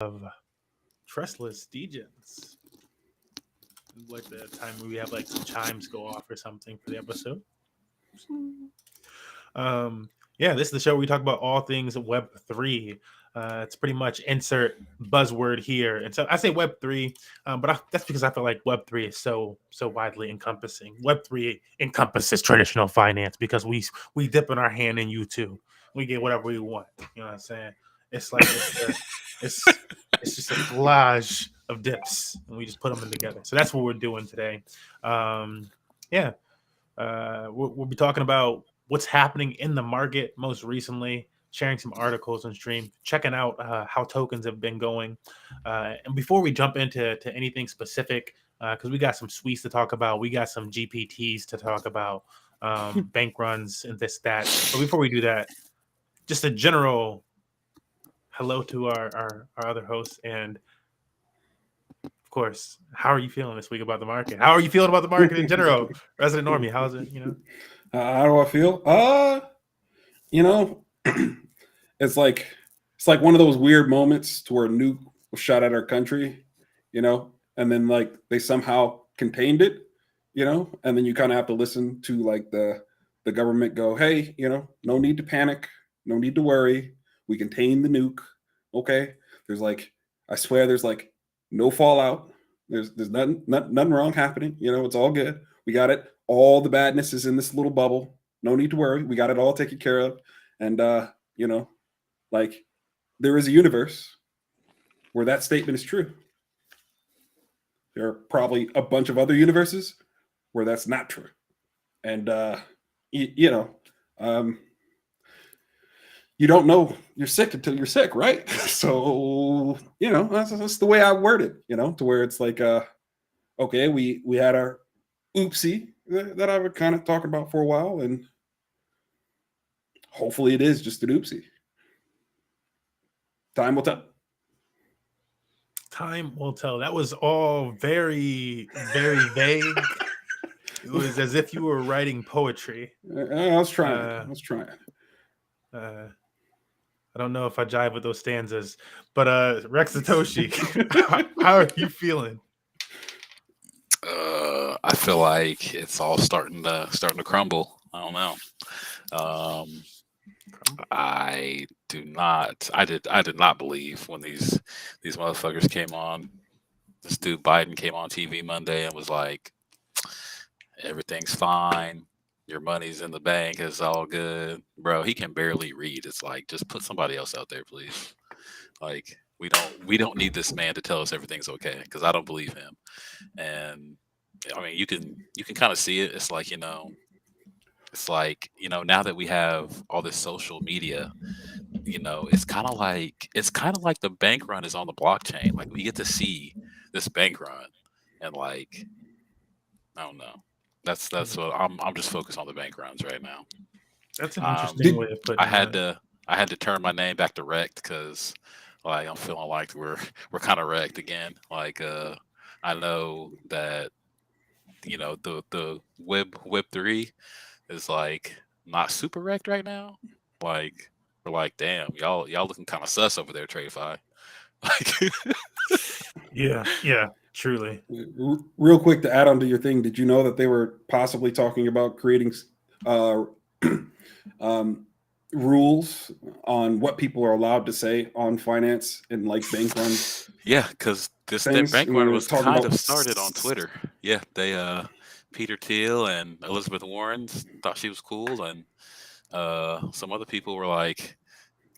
of Trustless Degens. Like the time we have like some chimes go off or something for the episode. Yeah, this is the show where we talk about all things Web3. It's pretty much insert buzzword here, and so I say Web3, that's because I feel like Web3 is so widely encompassing. Web3 encompasses traditional finance because we dip in our hand in YouTube. We get whatever we want. You know what I'm saying? It's like it's it's just a collage of dips, and we just put them in together. So that's what we're doing today. Yeah, we'll be talking about what's happening in the market most recently, sharing some articles on stream, checking out how tokens have been going. And before we jump into anything specific, because we got some suites to talk about, we got some GPTs to talk about, bank runs and this, that. But before we do that, just a general hello to our other hosts. And of course, how are you feeling this week about the market? How are you feeling about the market in general? Resident Normie, how's it, How do I feel? You know, it's like one of those weird moments to where a nuke was shot at our country, and then like they somehow contained it, and then you kind of have to listen to like the government go, hey, no need to panic, no need to worry, we contained the nuke. Okay, there's like, I swear, there's like no fallout. There's nothing wrong happening. It's all good. We got it. All the badness is in this little bubble. No need to worry. We got it all taken care of. And like there is a universe where that statement is true. There are probably a bunch of other universes where that's not true. And you don't know you're sick until you're sick, right? So, that's the way I word it, to where it's like, okay, we had our oopsie that I would kind of talk about for a while, and hopefully it is just an oopsie. Time will tell. Time will tell. That was all very, very vague. It was as if you were writing poetry. I was trying. I don't know if I jive with those stanzas, but Rex Satoshi, how are you feeling? I feel like it's all starting to crumble. I don't know. I did not believe when these motherfuckers came on. This dude Biden came on TV Monday and was like, everything's fine. Your money's in the bank. It's all good. Bro, he can barely read. It's like, just put somebody else out there, please. Like, we don't need this man to tell us everything's okay, because I don't believe him. And I mean, you can kind of see it. It's like, now that we have all this social media, it's kind of like the bank run is on the blockchain. Like, we get to see this bank run, and like, I don't know. That's what I'm just focused on, the bank runs right now. That's an interesting way of putting it. I had to turn my name back to wrecked because like I'm feeling like we're kind of wrecked again. Like I know that the Web3 is like not super wrecked right now. Like we're like, damn, y'all looking kind of sus over there, TradeFi. Like yeah. Truly. Real quick to add on to your thing, did you know that they were possibly talking about creating rules on what people are allowed to say on finance and like bank runs? Yeah, because that bank run was kind of started on Twitter. Yeah, they Peter Thiel and Elizabeth Warren thought she was cool, and some other people were like,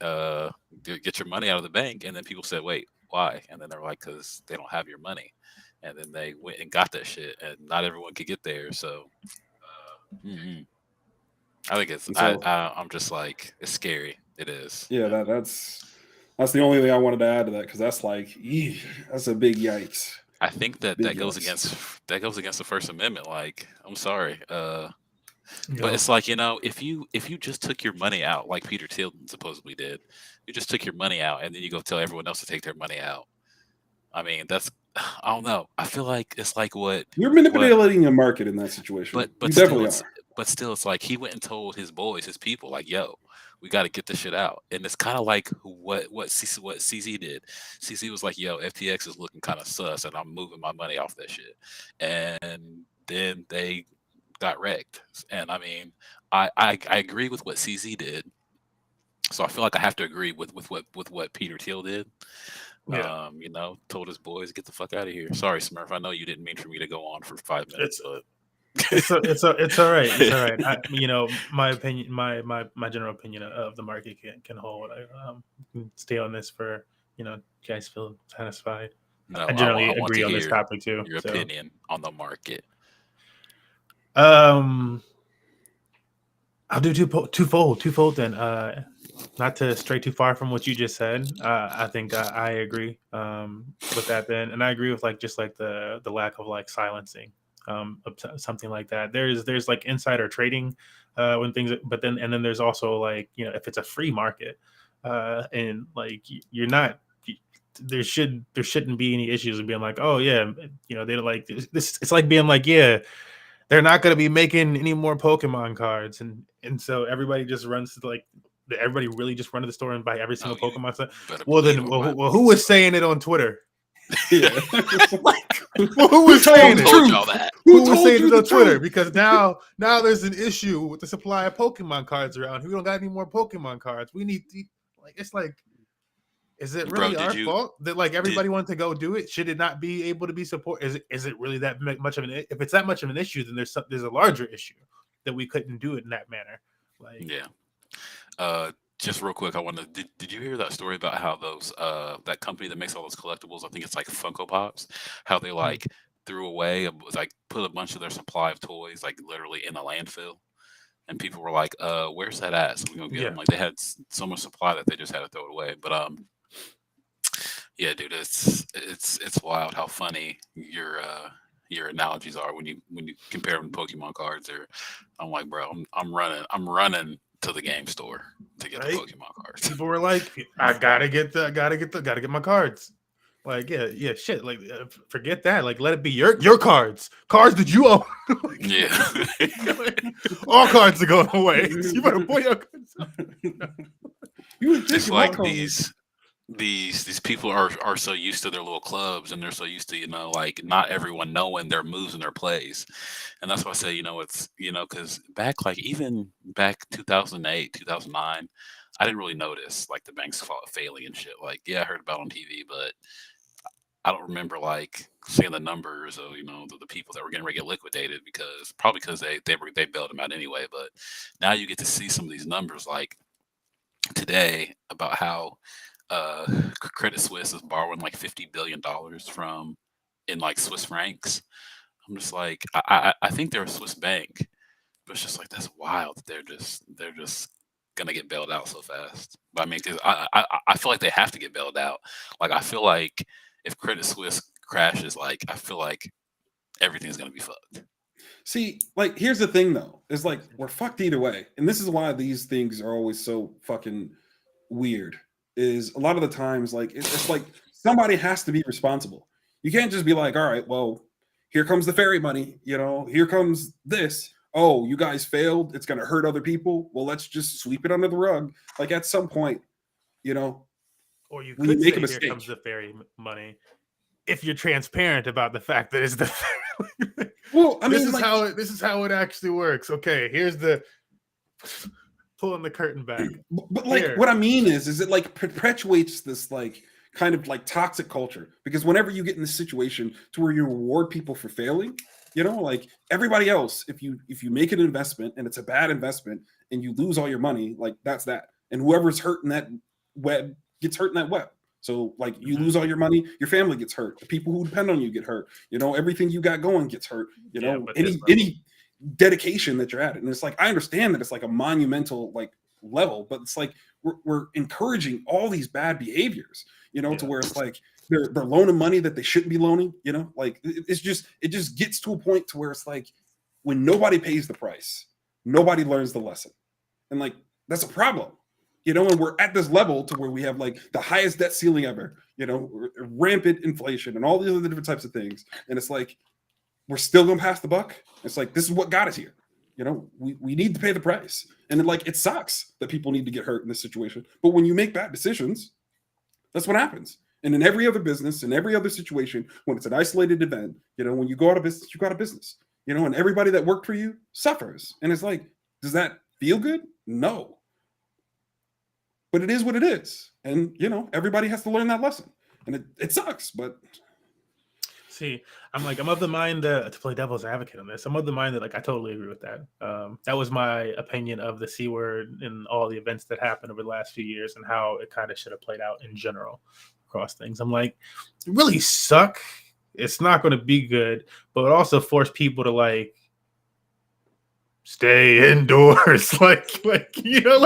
get your money out of the bank, and then people said, wait, why? And then they're like, because they don't have your money. And then they went and got that shit, and not everyone could get there. So I think it's I'm just like, it's scary. It is. Yeah, that's the only thing I wanted to add to that, because that's like, that's a big yikes. I think that goes against the First Amendment. Like, I'm sorry, but it's like, if you just took your money out, like Peter Thiel supposedly did, you just took your money out, and then you go tell everyone else to take their money out. I mean, that's, I don't know. I feel like it's like what you're manipulating a market in that situation. But still, it's like he went and told his boys, his people, like, yo, We got to get this shit out. And it's kind of like what CZ did. CZ was like, yo, FTX is looking kind of sus, and I'm moving my money off that shit. And then they got wrecked. And I mean, I agree with what CZ did. So I feel like I have to agree with what Peter Thiel did. Yeah. Told his boys, get the fuck out of here. Sorry, Smurf. I know you didn't mean for me to go on for 5 minutes, but It's all right. It's all right. My opinion, my general opinion of the market can hold. I can stay on this for you guys feel satisfied. no, I generally want agree to on this hear topic too. your opinion on the market. I'll do twofold then. Not to stray too far from what you just said. I think I agree with that then, and I agree with just the lack of silencing of something like that. There's like insider trading when things, but then there's also if it's a free market and you're not. There shouldn't be any issues with being like, oh yeah, they're like this. It's like being like, yeah, they're not going to be making any more Pokemon cards, and so everybody just runs to everybody really just run to the store and buy every single Pokemon set. Well, then, who was saying it on Twitter? Yeah. Who was saying it? Told y'all that? Who was saying it on Twitter? Because now there's an issue with the supply of Pokemon cards around. We don't got any more Pokemon cards. We need it's like. Is it really our fault that everybody wanted to go do it? Should it not be able to be supported? Is it really that much of an? If it's that much of an issue, then there's a larger issue that we couldn't do it in that manner. Just real quick, I wanted. Did you hear that story about how those that company that makes all those collectibles? I think it's like Funko Pops. How they threw away put a bunch of their supply of toys literally in a landfill. And people were like, "Where's that at?" So we're gonna get them. They had so much supply that they just had to throw it away. But yeah, dude, it's wild how funny your analogies are when you compare them to Pokemon cards. Or I'm like, bro, I'm running to the game store to get the Pokemon cards. People were like, I gotta get my cards. Yeah, shit. Forget that. Let it be your cards that you own. All cards are going away. You better pull your cards out. It's like these people are so used to their little clubs, and they're so used to not everyone knowing their moves and their plays. And that's why I say it's because even back 2008 2009, I didn't really notice the banks failing and shit. I heard about it on TV, but I don't remember seeing the numbers of the people that were getting ready to get liquidated, because they bailed them out anyway. But now you get to see some of these numbers today about how Credit Suisse is borrowing $50 billion from in Swiss francs. I'm just I think they're a Swiss bank, but it's just that's wild that they're just gonna get bailed out so fast. But I mean, because I feel like they have to get bailed out. I feel like if Credit Suisse crashes, I feel like everything's gonna be fucked. See, here's the thing though, is we're fucked either way, and this is why these things are always so fucking weird. Is a lot of the times it's somebody has to be responsible. You can't just be all right, well, here comes the fairy money, here comes this. Oh, you guys failed, it's gonna hurt other people. Well, let's just sweep it under the rug. At some point, or you could make a mistake. Here comes the fairy money. If you're transparent about the fact that it's the fairy. Well, I mean, this is how it actually works. Okay, here's the pulling the curtain back. But what I mean is it perpetuates this kind of toxic culture, because whenever you get in this situation to where you reward people for failing, everybody else, if you make an investment and it's a bad investment and you lose all your money, that's that. And whoever's hurt in that web gets hurt in that web. So you lose all your money, your family gets hurt. The people who depend on you get hurt. Everything you got going gets hurt. Any dedication that you're at it. And it's I understand that it's a monumental level, but it's we're encouraging all these bad behaviors, to where it's they're loaning money that they shouldn't be loaning, it just gets to a point to where it's when nobody pays the price, nobody learns the lesson. And that's a problem. And we're at this level to where we have the highest debt ceiling ever, rampant inflation and all these other different types of things. And it's we're still gonna pass the buck. It's this is what got us here. You know, we need to pay the price. And like, it sucks that people need to get hurt in this situation. But when you make bad decisions, that's what happens. And in every other business, in every other situation, when it's an isolated event, you know, when you go out of business, you go out of business. You know, and everybody that worked for you suffers. And it's like, does that feel good? No. But it is what it is. And, you know, everybody has to learn that lesson. And it sucks, but... See, I'm of the mind to play devil's advocate on this. I'm of the mind that, like, I totally agree with that. That was my opinion of the C word and all the events that happened over the last few years and how it kind of should have played out in general across things. I'm like, it really suck. It's not going to be good, but it also force people to, like, stay indoors. like, you know,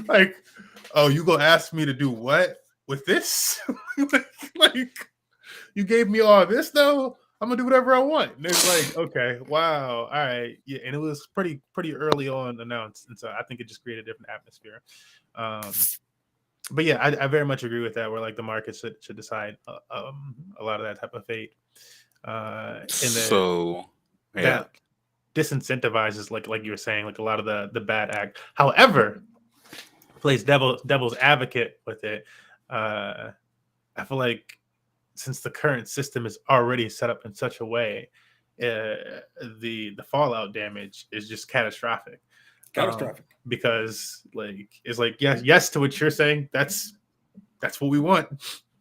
like, oh, you gonna ask me to do what with this? like, you gave me all this though. I'm gonna do whatever I want. And it's like, okay, wow, all right, yeah. And it was pretty early on announced, and so I think it just created a different atmosphere. But yeah, I very much agree with that. Where like the market should decide a lot of that type of fate. And so yeah, that disincentivizes like you were saying, like a lot of the bad act. However, plays devil's advocate with it. I feel like since the current system is already set up in such a way, the fallout damage is just catastrophic. Because like it's like yes to what you're saying. That's what we want.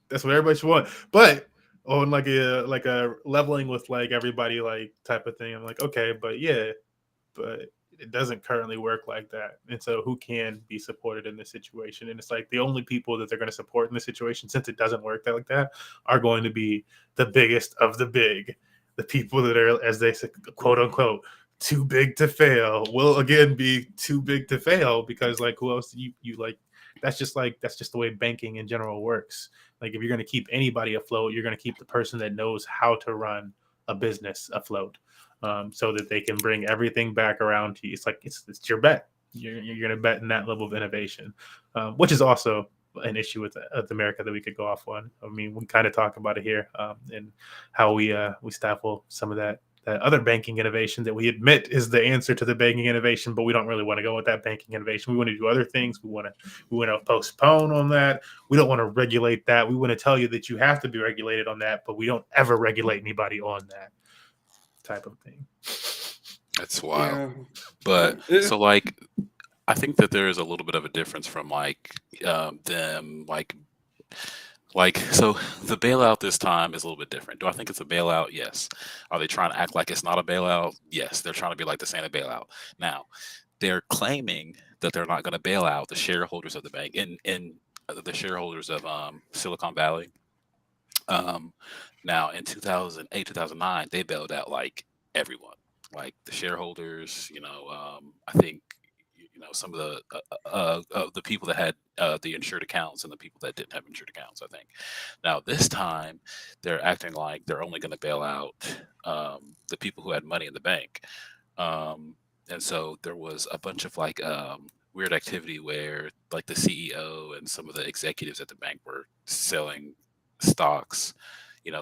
That's what everybody should want. But on like a leveling with like everybody like type of thing, I'm like, okay, but it doesn't currently work like that. And so who can be supported in this situation? And it's like the only people that they're going to support in this situation, since it doesn't work like that, are going to be the biggest of the big. The people that are, as they say, quote unquote, too big to fail will again be too big to fail, because like who else you like, that's just the way banking in general works. Like if you're going to keep anybody afloat, you're going to keep the person that knows how to run a business afloat. So that they can bring everything back around to you. It's like it's your bet. You're going to bet in that level of innovation, which is also an issue with America that we could go off on. I mean, we kind of talk about it here, and how we stifle some of that other banking innovation that we admit is the answer to the banking innovation, but we don't really want to go with that banking innovation. We want to do other things. We want to postpone on that. We don't want to regulate that. We want to tell you that you have to be regulated on that, but we don't ever regulate anybody on that type of thing. That's wild. Yeah. But so like I think that there is a little bit of a difference from like them like so the bailout this time is a little bit different. Do I think it's a bailout? Yes. Are they trying to act like it's not a bailout? Yes. They're trying to be like this ain't a bailout. Now they're claiming that they're not going to bail out the shareholders of the bank and the shareholders of Silicon Valley. Now in 2008, 2009, they bailed out like everyone, like the shareholders, I think, some of the people that had the insured accounts and the people that didn't have insured accounts, I think. Now this time they're acting like they're only going to bail out the people who had money in the bank. And so there was a bunch of like weird activity where like the CEO and some of the executives at the bank were selling stocks,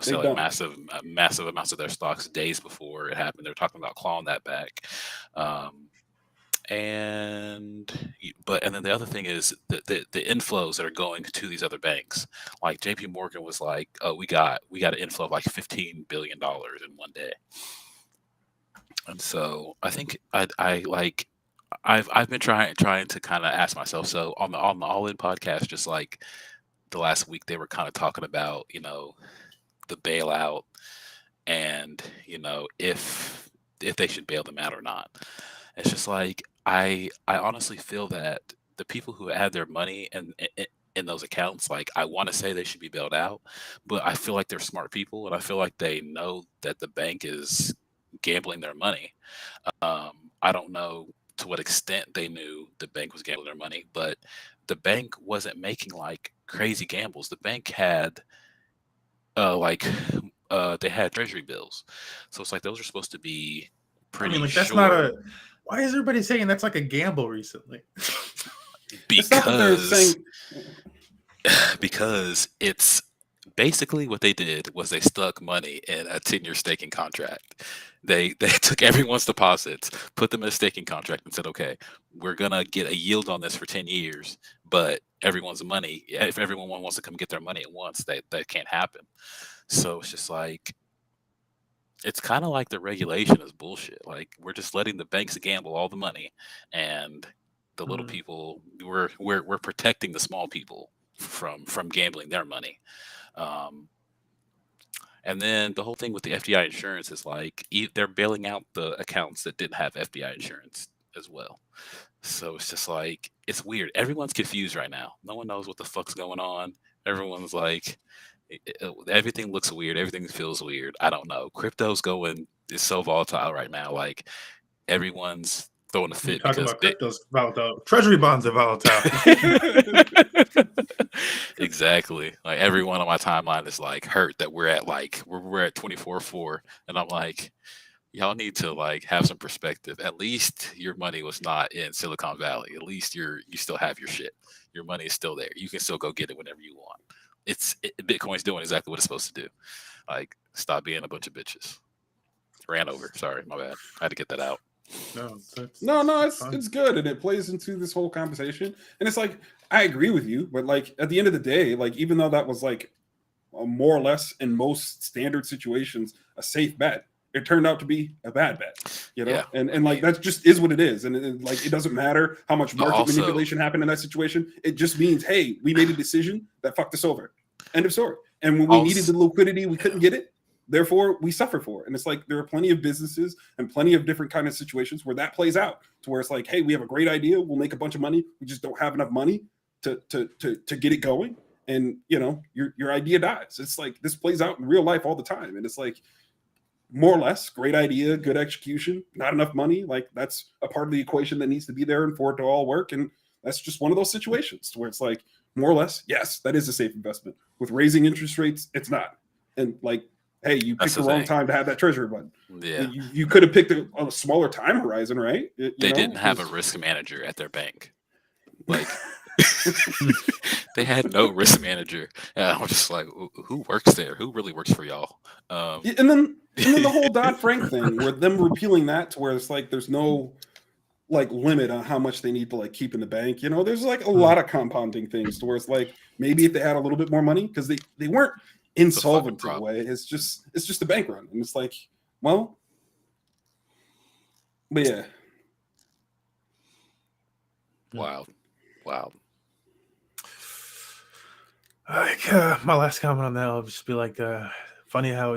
selling massive amounts of their stocks days before it happened. They're talking about clawing that back. And then the other thing is the inflows that are going to these other banks, like JP Morgan was like, oh, we got an inflow of like $15 billion in one day. And so I think I've been trying to kind of ask myself. So on the All In podcast, just like the last week, they were kind of talking about, the bailout and, if they should bail them out or not. It's just like, I honestly feel that the people who had their money in those accounts, like I want to say they should be bailed out, but I feel like they're smart people and I feel like they know that the bank is gambling their money. I don't know to what extent they knew the bank was gambling their money, but the bank wasn't making like crazy gambles. The bank had they had treasury bills. So it's like those are supposed to be pretty that's sure. not a... Why is everybody saying that's like a gamble recently? Because it's basically what they did was they stuck money in a 10-year staking contract. They took everyone's deposits, put them in a staking contract, and said, okay, we're gonna get a yield on this for 10 years, but everyone's money, if everyone wants to come get their money at once, that can't happen. So it's just like, it's kind of like the regulation is bullshit. Like, we're just letting the banks gamble all the money, and the little people, we're protecting the small people from gambling their money. And then the whole thing with the FDI insurance is like they're bailing out the accounts that didn't have FDI insurance as well. So it's just like, it's weird. Everyone's confused right now. No one knows what the fuck's going on. Everyone's like, everything looks weird. Everything feels weird. I don't know. Crypto's is so volatile right now. Like, everyone's throwing a fit. Talking about crypto's volatile. Treasury bonds are volatile. Exactly. Like, everyone on my timeline is like hurt that we're at 24.4, and I'm like, y'all need to like have some perspective. At least your money was not in Silicon Valley. At least you still have your shit. Your money is still there. You can still go get it whenever you want. Bitcoin's doing exactly what it's supposed to do. Like, stop being a bunch of bitches. Ran over. Sorry, my bad. I had to get that out. No, it's good, and it plays into this whole conversation. And it's like, I agree with you, but like at the end of the day, like even though that was like more or less in most standard situations a safe bet, it turned out to be a bad bet, you know. Yeah. And like that just is what it is, and like it doesn't matter how much market manipulation happened in that situation. It just means, hey, we made a decision that fucked us over. End of story. And when we needed the liquidity, we couldn't get it. Therefore, we suffer for it. And it's like there are plenty of businesses and plenty of different kind of situations where that plays out, to where it's like, hey, we have a great idea, we'll make a bunch of money, we just don't have enough money to get it going, and you know, your idea dies. It's like this plays out in real life all the time, and it's like, more or less, great idea, good execution, not enough money. Like, that's a part of the equation that needs to be there and for it to all work. And that's just one of those situations where it's like, more or less, yes, that is a safe investment. With raising interest rates, it's not. And like, hey, you picked the wrong time to have that treasury button. Yeah, you could have picked a smaller time horizon, right? They didn't have a risk manager at their bank. Like, they had no risk manager. And I'm just like, who works there? Who really works for y'all? And then the whole Dodd-Frank thing, where them repealing that to where it's like there's no like limit on how much they need to like keep in the bank. You know, there's like a lot of compounding things to where it's like, maybe if they had a little bit more money, because they weren't insolvent in a way. It's just a bank run, and it's like, well, but yeah, wild. Like, my last comment on that will just be like, funny how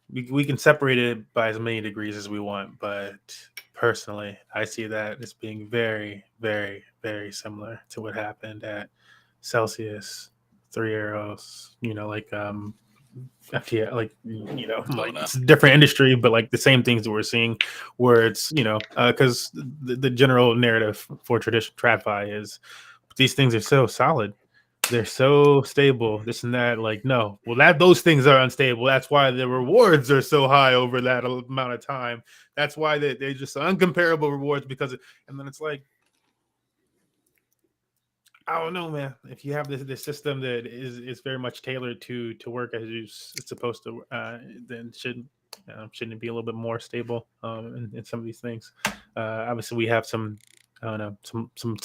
we can separate it by as many degrees as we want, but personally, I see that as being very, very, very similar to what happened at Celsius, 3 Arrows, like FTX, like like it's a different industry, but like the same things that we're seeing, where it's because the general narrative for traditional TradFi is these things are so solid, they're so stable, this and that. Like, no, well, those things are unstable. That's why the rewards are so high over that amount of time. That's why they're just uncomparable rewards, and then it's like, I don't know, man. If you have this system that is very much tailored to work as it's supposed to, then shouldn't it be a little bit more stable in some of these things? Obviously, we have some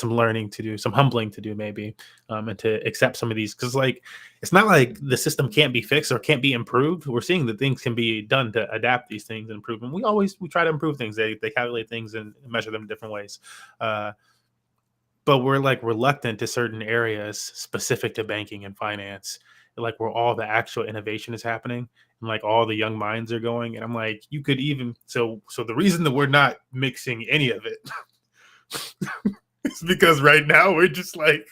learning to do, some humbling to do, maybe, and to accept some of these, because like it's not like the system can't be fixed or can't be improved. We're seeing that things can be done to adapt these things and improve them. We try to improve things. They calculate things and measure them in different ways. But we're like reluctant to certain areas specific to banking and finance, like where all the actual innovation is happening and like all the young minds are going. And I'm like, you could even so the reason that we're not mixing any of it is because right now we're just like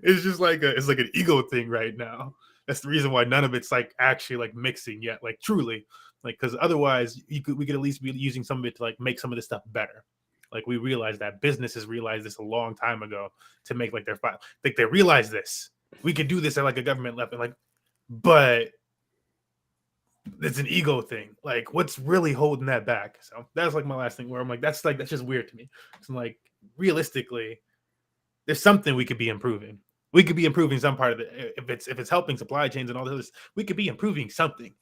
it's like an ego thing right now. That's the reason why none of it's like actually like mixing yet, like truly, like, because otherwise we could at least be using some of it to like make some of this stuff better. Like, we realized that businesses realized this a long time ago to make like their file. Like, they realized this. We could do this at like a government level, like, but it's an ego thing. Like, what's really holding that back? So that's like my last thing, where I'm like, that's just weird to me. So like, realistically, there's something we could be improving. we could be improving some part of it. If it's helping supply chains and all this, we could be improving something.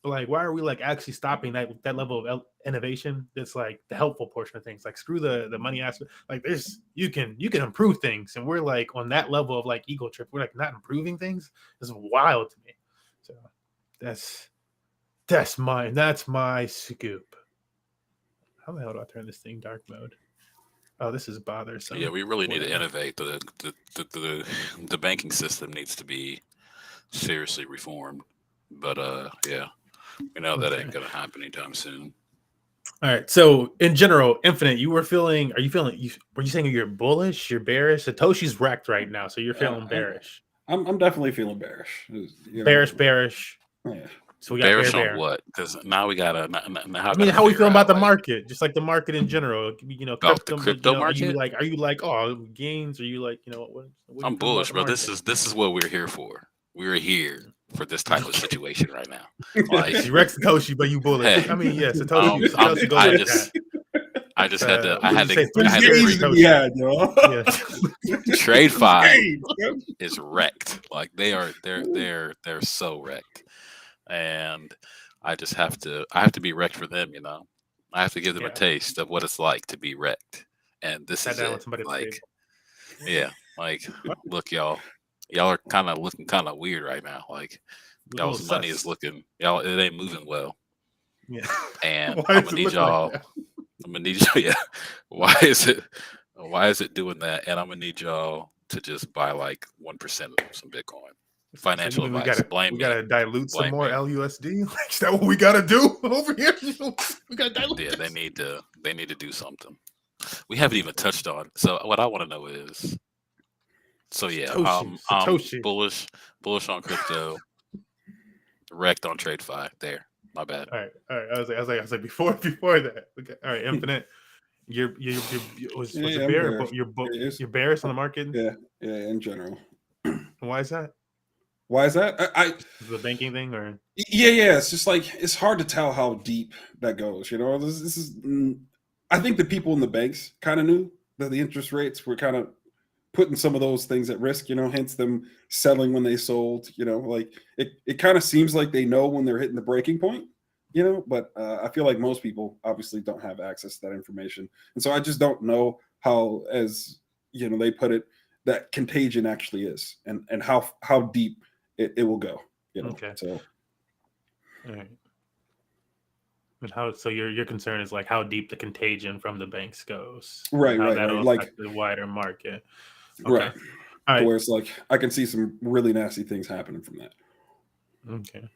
But like, why are we like actually stopping that level of innovation? That's like the helpful portion of things. Like, screw the money aspect. Like, you can improve things, and we're like on that level of like ego trip. We're like not improving things. It's wild to me. So that's my scoop. How the hell do I turn this thing dark mode? Oh, this is bothersome. Yeah, we really need to innovate. The banking system needs to be seriously reformed. But yeah, we know that ain't gonna happen anytime soon. All right. So in general, Infinite, were you saying you're bullish, you're bearish? Satoshi's wrecked right now, so you're feeling bearish. I'm definitely feeling bearish. Bearish. Yeah. So we got bearish on what? Because now we gotta. How we feel about the market? Just like the market in general, the crypto market. Are you like gains? Are you like what I'm bullish, bro. This is what we're here for. We're here for this type of situation right now. Like, you wrecked Satoshi, but you bullish. Hey, I mean, yeah, Satoshi. I just had to. TradeFi is wrecked. Like they're so wrecked. And I just have to be wrecked for them, I have to give them a taste of what it's like to be wrecked. And this is it. Like, yeah, like, look, y'all are kind of looking kind of weird right now. Like, y'all's money is looking, it ain't moving well. Yeah. And I'm gonna need y'all. Yeah. Why is it doing that? And I'm gonna need y'all to just buy like 1% of some Bitcoin. Financial advice. We gotta dilute some more LUSD. Like, is that what we gotta do over here? We gotta dilute. Yeah, they need to do something. We haven't even touched on. So what I want to know is. So yeah, Satoshi. I'm bullish on crypto. Wrecked on TradeFi. There, my bad. All right. I was like before that. Okay. All right, Infinite. You're bearish on the market. Yeah, in general. Why is that? Why is that? The banking thing, or yeah. It's just like it's hard to tell how deep that goes. This is. I think the people in the banks kind of knew that the interest rates were kind of putting some of those things at risk. Hence them selling when they sold. Like it kind of seems like they know when they're hitting the breaking point. But I feel like most people obviously don't have access to that information, and so I just don't know how, as they put it, that contagion actually is, and how deep it will go. Okay. So, all right. And so your concern is like how deep the contagion from the banks goes, right? That'll like affect the wider market, okay. Right? All right. Where it's like I can see some really nasty things happening from that. Okay.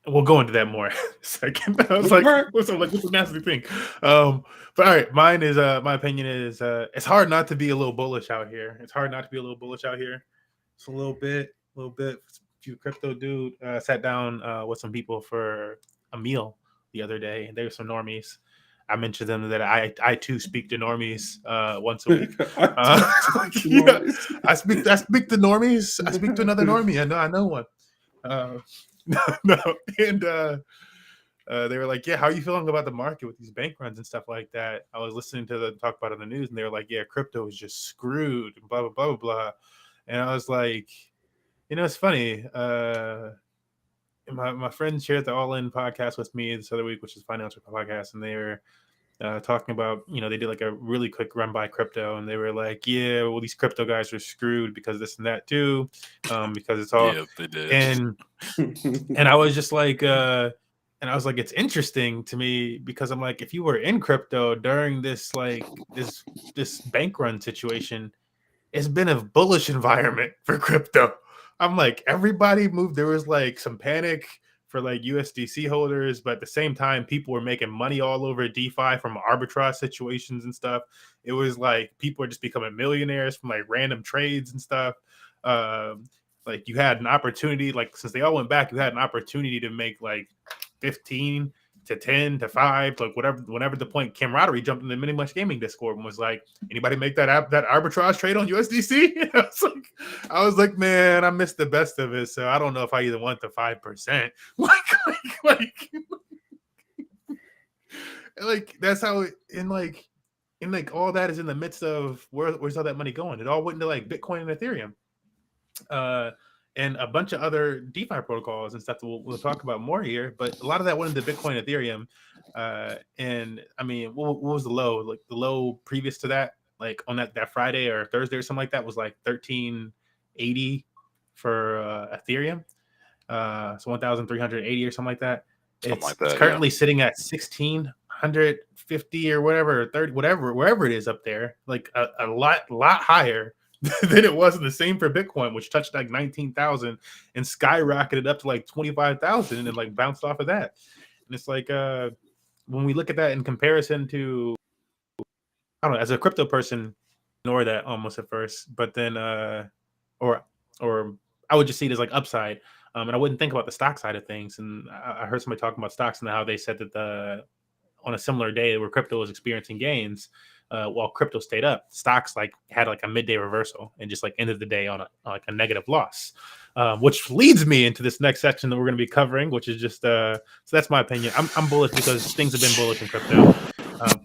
We'll go into that more in a second. I was like, what's the nasty thing? But all right, my opinion is it's hard not to be a little bullish out here. It's a little bit. Few crypto dude sat down with some people for a meal the other day, and they were some normies. I mentioned them that I too speak to normies once a week. I speak to normies. I speak to another normie. I know one. No, and they were like, yeah, how are you feeling about the market with these bank runs and stuff like that? I was listening to them talk about it on the news, and they were like, yeah, crypto is just screwed, blah, blah, blah, blah, blah. And I was like, it's funny. My friend shared the All In podcast with me this other week, which is financial podcast, and they were talking about, they did like a really quick run by crypto, and they were like, yeah, well, these crypto guys are screwed because this and that too, because it's all, yeah, they did. And I was just like, it's interesting to me because I'm like, if you were in crypto during this this bank run situation, it's been a bullish environment for crypto. I'm like, everybody moved. There was like some panic for like USDC holders, but at the same time, people were making money all over DeFi from arbitrage situations and stuff. It was like people are just becoming millionaires from like random trades and stuff. Like you had an opportunity, like since they all went back, you had an opportunity to make like 15 to 10 to 5, like whenever the point. Camaraderie jumped in the Mini Much Gaming Discord and was like, anybody make that arbitrage trade on USDC? I was like, man, I missed the best of it, so I don't know if I either want the 5%. Like that's how it, and like And like all that is in the midst of where's all that money going? It all went into like Bitcoin and Ethereum, and a bunch of other DeFi protocols and stuff that we'll talk about more here. But a lot of that went into Bitcoin, Ethereum, and I mean, what was the low? Like the low previous to that, like on that Friday or Thursday or something like that, was like 1380 for Ethereum, so 1380 or something like that. It's currently sitting at 1650 or whatever, or 30, wherever it is up there, like a lot higher than it was in the same for Bitcoin, which touched like 19,000 and skyrocketed up to like 25,000 and like bounced off of that. And it's like when we look at that in comparison to, I don't know, as a crypto person, ignore that almost at first, but then or I would just see it as like upside. And I wouldn't think about the stock side of things. And I heard somebody talking about stocks and how they said that on a similar day where crypto was experiencing gains, while crypto stayed up, stocks like had like a midday reversal and just like ended the day on a negative loss, which leads me into this next section that we're going to be covering, which is just so that's my opinion. I'm bullish because things have been bullish in crypto.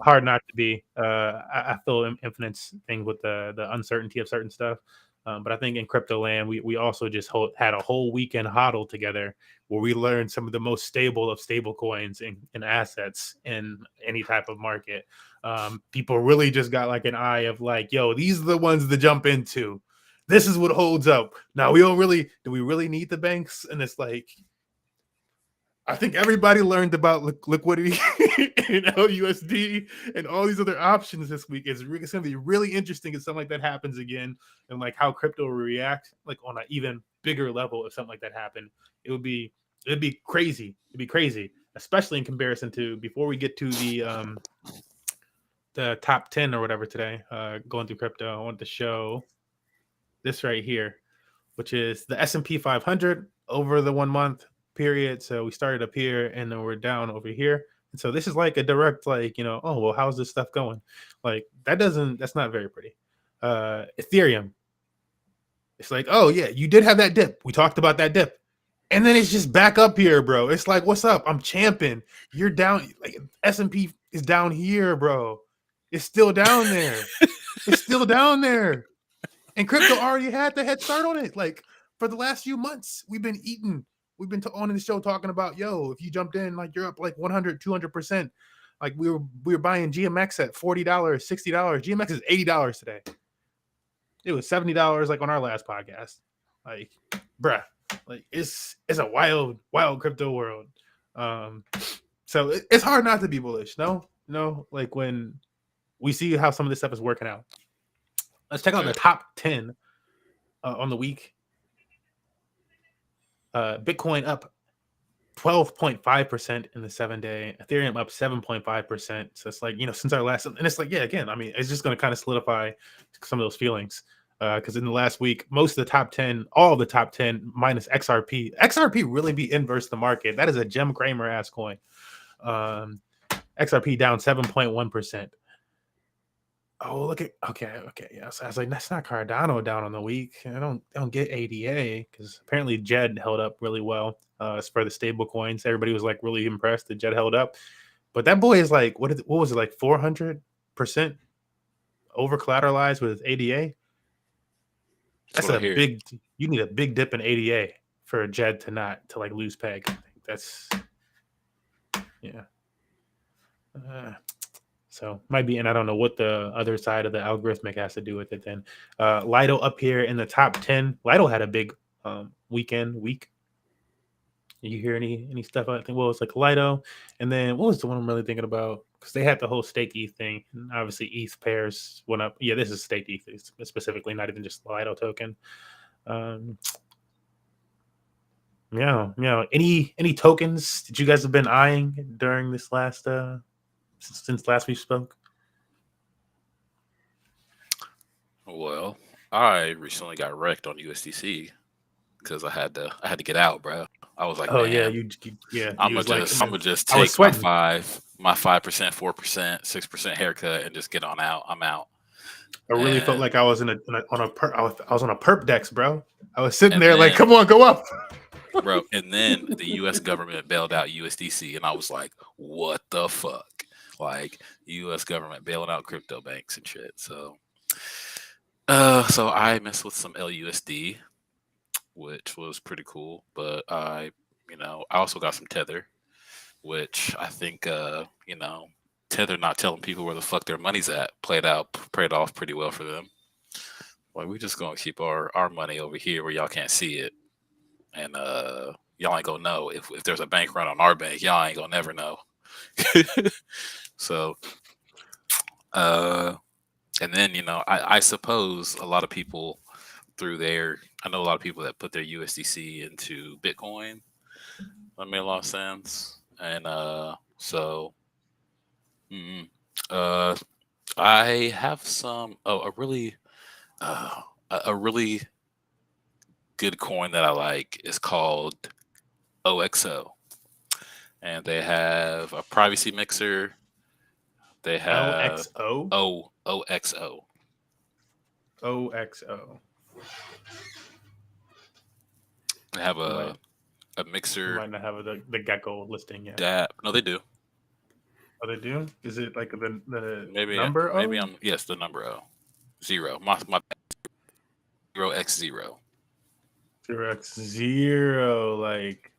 Hard not to be. I feel Infinite's thing with the uncertainty of certain stuff. But I think in crypto land, we also just had a whole weekend hodl together where we learned some of the most stable of stable coins and assets in any type of market. People really just got like an eye of like, yo, these are the ones to jump into. This is what holds up. Now do we really need the banks? And it's like, I think everybody learned about liquidity and LUSD and all these other options this week. It's going to be really interesting if something like that happens again, and like how crypto will react like on an even bigger level if something like that happened. It'd be crazy. It'd be crazy, especially in comparison to before we get to the top 10 or whatever today. Going through crypto, I want to show this right here, which is the S&P 500 over the 1 month period. So we started up here and then we're down over here. And so this is like a direct, like, oh, well, how's this stuff going? Like that's not very pretty. Ethereum. It's like, oh yeah, you did have that dip. We talked about that dip. And then it's just back up here, bro. It's like, what's up? I'm champing. You're down. Like S&P is down here, bro. It's still down there. It's still down there. And crypto already had the head start on it. Like for the last few months, we've been on the show talking about, yo, if you jumped in, like you're up like 100, 200%. Like we were buying GMX at $40, $60. GMX is $80 today. It was $70 like on our last podcast. Like, bruh, like it's a wild crypto world. So it's hard not to be bullish. No, like when we see how some of this stuff is working out. Let's check out the top 10 on the week. Bitcoin up 12.5% in the 7-day. Ethereum up 7.5%. So it's like, since our last, and it's like, yeah, again, I mean, it's just going to kind of solidify some of those feelings. Because in the last week, most of the top 10, all of the top 10 minus XRP really be inverse the market. That is a Jim Cramer ass coin. XRP down 7.1%. Oh, look at okay, yeah. So I was like, that's not Cardano down on the week. I don't get ADA because apparently Jed held up really well. As for the stable coins, everybody was like really impressed that Jed held up, but that boy is like, what was it, like 400% over collateralized with ADA? That's a big. You need a big dip in ADA for Jed to like lose peg. I think that's yeah. So might be, and I don't know what the other side of the algorithmic has to do with it then. Lido up here in the top 10. Lido had a big week. You hear any stuff? I think, well, it's like Lido. And then what was the one I'm really thinking about? Because they had the whole stake ETH thing. And obviously ETH pairs went up. Yeah, this is stake ETH specifically, not even just Lido token. Any tokens that you guys have been eyeing during this last since last we spoke? Well, I recently got wrecked on USDC because I had to get out, bro. I was like, oh man, yeah. I'm gonna just take my 5%, 6% haircut and just get on out. I'm out. I really felt like I was on a perp dex, bro. I was sitting there like, come on, go up. Bro, and then the US government bailed out USDC, and I was like, what the fuck? like U.S. government bailing out crypto banks and shit. So I messed with some LUSD, which was pretty cool. But I also got some Tether, which I think Tether not telling people where the fuck their money's at played off pretty well for them. Like, we're just gonna keep our money over here where y'all can't see it, and y'all ain't gonna know if there's a bank run on our bank. Y'all ain't gonna never know. So, and then I suppose a lot of people I know a lot of people that put their USDC into Bitcoin. That made a lot of sense, and so. I have some a really good coin that I like is called OXO, and they have a privacy mixer. They have OXO. OXO. OXO. They have a mixer. You might not have the gecko listing yet. No, they do. Oh, they do? Is it like the Maybe number? Maybe yes, the number O. 0. My 0x0. 0x0. Like,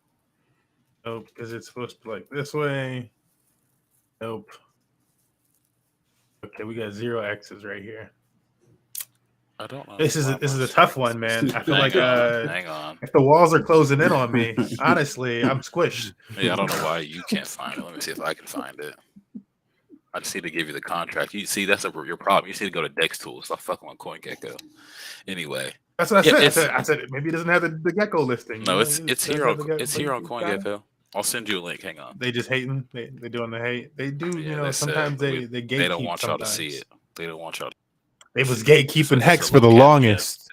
nope. Is it supposed to be like this way? Nope. Okay, we got 0 X's right here. I don't know. This is a tough one, man. I feel like hang on. If the walls are closing in on me, honestly, I'm squished. Yeah, I don't know why you can't find it. Let me see if I can find it. I just need to give you the contract. You see, that's your problem. You need to go to Dex Tools. Stop fucking on CoinGecko. Anyway, that's what I said. I said maybe it doesn't have the gecko listing. No, it's here on CoinGecko. I'll send you a link. Hang on. They just hating. They doing the hate. They do. Yeah, sometimes they gatekeep. They don't want y'all to see it. They don't want y'all. They was gatekeeping Hex for the longest.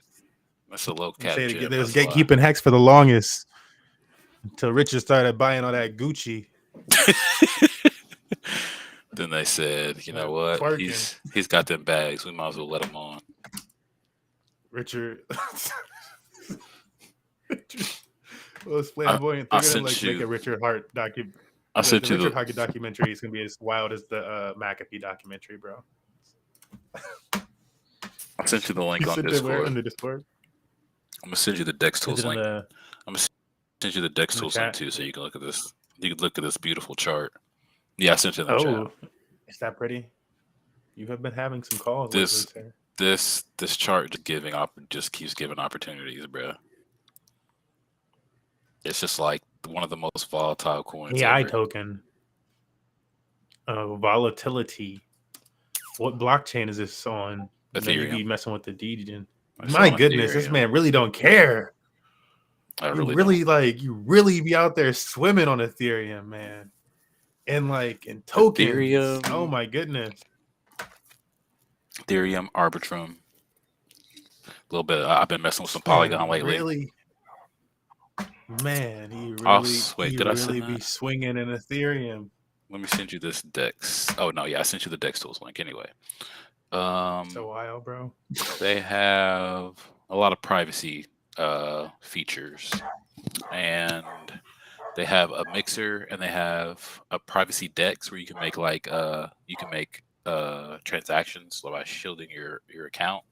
That's a low cap. They was gatekeeping Hex for the longest until Richard started buying all that Gucci. Then they said, you know what? Twerking. He's got them bags. We might as well let him on. Richard was flamboyant. They're gonna make a Richard Hart documentary. The Richard Hart documentary is gonna be as wild as the McAfee documentary, bro. I sent you the link on Discord. In the Discord. I'm gonna send you the Dex Tools link. I'm gonna send you the Dex Tools link too, so you can look at this. You can look at this beautiful chart. Yeah, I sent you the chat. Is that pretty? You have been having some calls. This chart just keeps giving opportunities, bro. It's just like one of the most volatile coins. AI token. Volatility. What blockchain is this on? Ethereum. You be messing with the Degen. My goodness, this man really don't care. You really be out there swimming on Ethereum, man. And in tokens. Ethereum. Oh my goodness. Ethereum, Arbitrum. A little bit. I've been messing with some Polygon lately. Really? Man, he really be swinging in Ethereum. Let me send you this Dex. Oh no, yeah, I sent you the Dex Tools link anyway. So wild, bro. They have a lot of privacy features, and they have a mixer, and they have a privacy Dex where you can make transactions by shielding your account.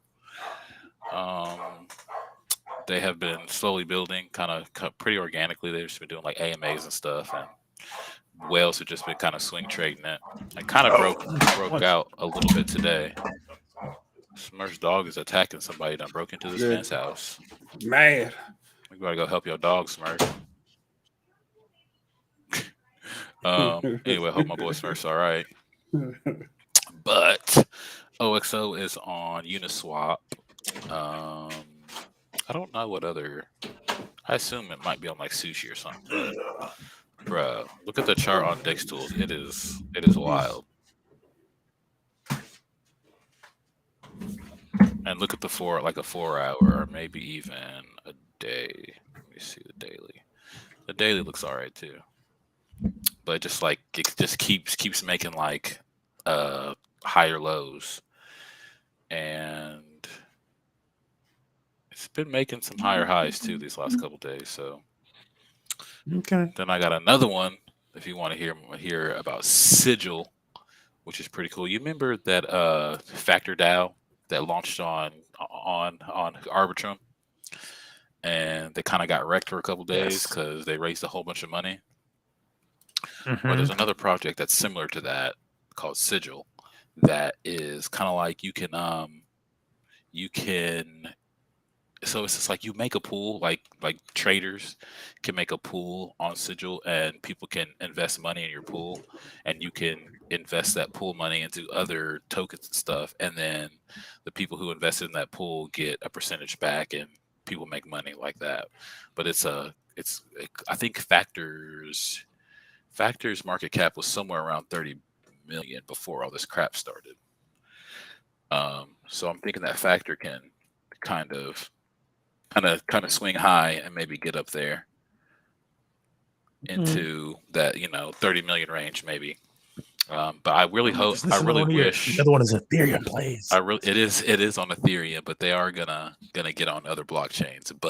They have been slowly building, kind of pretty organically. They've just been doing like AMAs and stuff, and whales have just been kind of swing trading it. I kind of broke out a little bit today. Smurf's dog is attacking somebody that broke into this man's house. Mad. We gotta go help your dog, Smurf. Anyway, I hope my boy Smurf's all right. But OXO is on Uniswap. I don't know what other. I assume it might be on like Sushi or something. Bro, look at the chart on Dex Tools. It is wild. And look at the 4 hour, or maybe even a day. Let me see the daily. The daily looks all right too. But just it just keeps making higher lows. And it's been making some higher highs too these last couple days. So okay. Then I got another one. If you want to hear about Sigil, which is pretty cool. You remember that Factor DAO that launched on Arbitrum, and they kind of got wrecked for a couple days Yes. because they raised a whole bunch of money. Well, Mhm. there's another project that's similar to that called Sigil, that is kind of like you can so it's just like you make a pool, like traders can make a pool on Sigil, and people can invest money in your pool, and you can invest that pool money into other tokens and stuff, and then the people who invested in that pool get a percentage back, and people make money like that. But I think Factors market cap was somewhere around 30 million before all this crap started. So I'm thinking that Factor can kind of swing high and maybe get up there into that 30 million range maybe. But I really hope, This is another one of wish. the other one is Ethereum plays. It is on Ethereum, but they are gonna get on other blockchains. And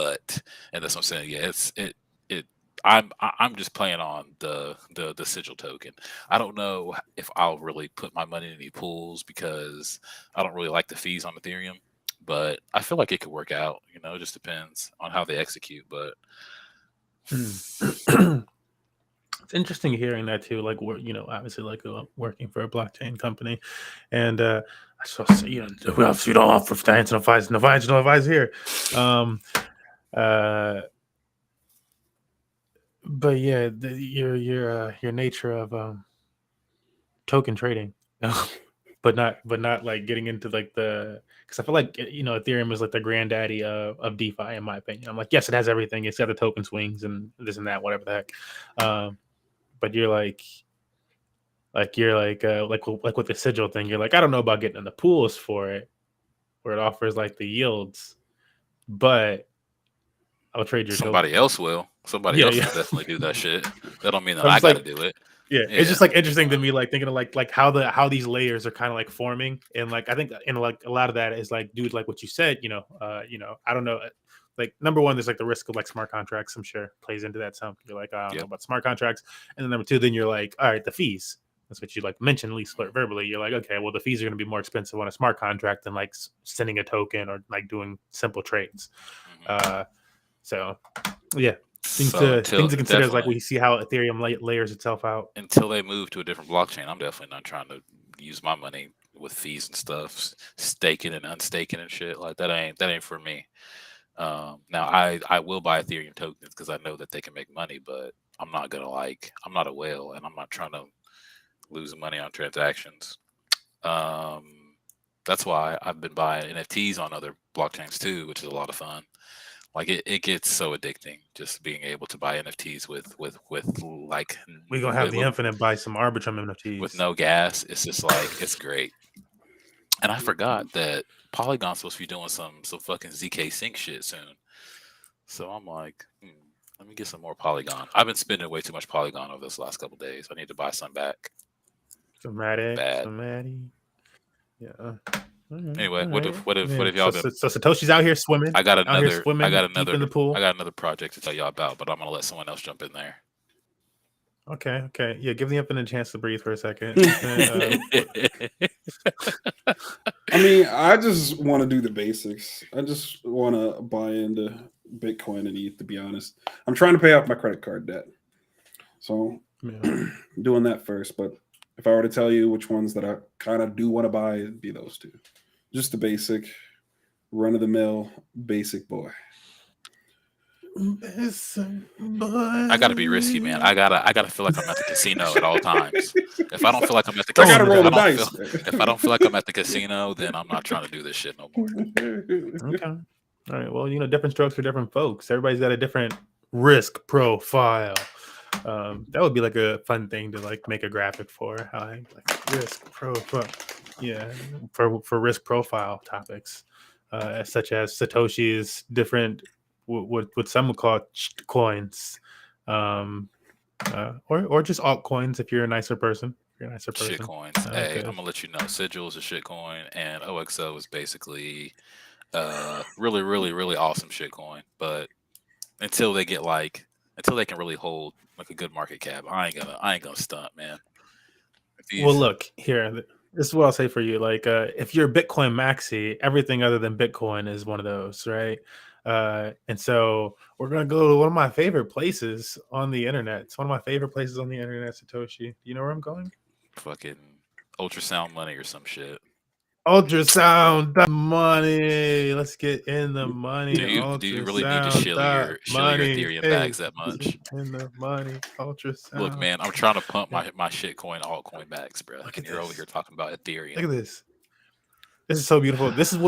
that's what I'm saying. Yeah, I'm just playing on the Sigil token. I don't know if I'll really put my money in any pools because I don't really like the fees on Ethereum. But I feel like it could work out. It just depends on how they execute. But It's interesting hearing that too. Like we're obviously like working for a blockchain company, and I saw we obviously don't offer financial advice here. But yeah, your nature of token trading, but not like getting into like because I feel like Ethereum is like the granddaddy of DeFi in my opinion. I'm like, yes, it has everything. It's got the token swings and this and that, whatever the heck. But you're like with the Sigil thing, you're like, I don't know about getting in the pools for it, where it offers like the yields, but I'll trade your somebody token. else will. Somebody Yeah, else yeah. will definitely do that shit. That don't mean that I'm I just got to like, do it. yeah, it's Yeah. just like interesting to me, like thinking of like how these layers are kind of like forming, and like I think and like a lot of that is like, dude, like what you said, I don't know, like number one, there's like the risk of like smart contracts. I'm sure plays into that some. You're like, I don't know Yep. about smart contracts, and then number two, then you're like, all right, the fees. That's what you like mentioned, at least verbally. You're like, okay, well, the fees are going to be more expensive on a smart contract than like sending a token or like doing simple trades. Mhm. So yeah, things So to consider is like we see how Ethereum layers itself out. until they move to a different blockchain, I'm definitely not trying to use my money with fees and stuff, staking and unstaking and shit like that. Ain't for me. Now I will buy Ethereum tokens because I know that they can make money, but I'm not a whale, and I'm not trying to lose money on transactions. Um, that's why I've been buying NFTs on other blockchains too, which is a lot of fun. Like it gets so addicting just being able to buy NFTs with like We're gonna have the infinite buy some Arbitrum with NFTs. no gas. It's just like it's great. And I forgot that Polygon's supposed to be doing some fucking ZK Sync shit soon. So I'm like, let me get some more Polygon. I've been spending way too much Polygon over this last couple days. I need to buy some back. Bad. Somebody. Yeah. Anyway, what Yeah. if y'all been? So Satoshi's out here swimming. I got Out here another swimming deep in the pool. I got another project to tell y'all about, but I'm gonna let someone else jump in there. Okay. Yeah. Give the infinite a chance to breathe for a second. I mean, I just want to do the basics. I just want to buy into Bitcoin and ETH, to be honest. I'm trying to pay off my credit card debt. So doing that first. But if I were to tell you which ones that I kind of do want to buy, it'd be those two. Just the basic, run-of-the-mill, basic boy. I gotta be risky, man. I gotta feel like I'm at the casino at all times. If I don't feel like I'm at the I casino, gotta roll the dice. if I don't feel like I'm at the casino, then I'm not trying to do this shit no more. Okay. All right. Well, different strokes for different folks. Everybody's got a different risk profile. That would be like a fun thing to like make a graphic for. Like risk profile. Yeah, for risk profile topics, such as Satoshi's different what some would call coins, or just altcoins if you're a nicer person. If you're a nicer person. Shit coins. Hey, I'm gonna let you know. Sigil is a shit coin, and OXO is basically really, really, really awesome shit coin. But until they can really hold like a good market cap, I ain't gonna stunt, man. Well, look here. This is what I'll say for you. Like, if you're a Bitcoin maxi, everything other than Bitcoin is one of those, right? And so we're gonna go to one of my favorite places on the internet. It's one of my favorite places on the internet, Satoshi. Do you know where I'm going? Fucking ultrasound money or some shit. Ultrasound that money. Let's get in the money. Do you really need to shill your Ethereum bags that much? In the money. Ultrasound. Look, man, I'm trying to pump my shitcoin altcoin bags, bro. And you're over here talking about Ethereum. Look at this. This is so beautiful. This is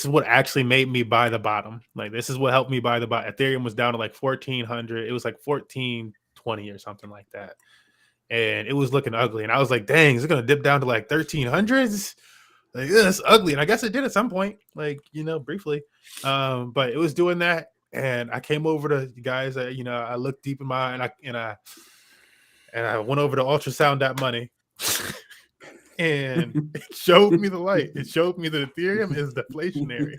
what actually made me buy the bottom. Like, this is what helped me buy the bottom. Ethereum was down to like 1,400. It was like 1,420 or something like that. And it was looking ugly. And I was like, dang, is it gonna dip down to like 1,300s? Like, it's ugly. And I guess it did at some point, like, briefly. But it was doing that. And I came over to you guys, I looked deep in my and I went over to ultrasound that money. And it showed me the light. It showed me that Ethereum is deflationary.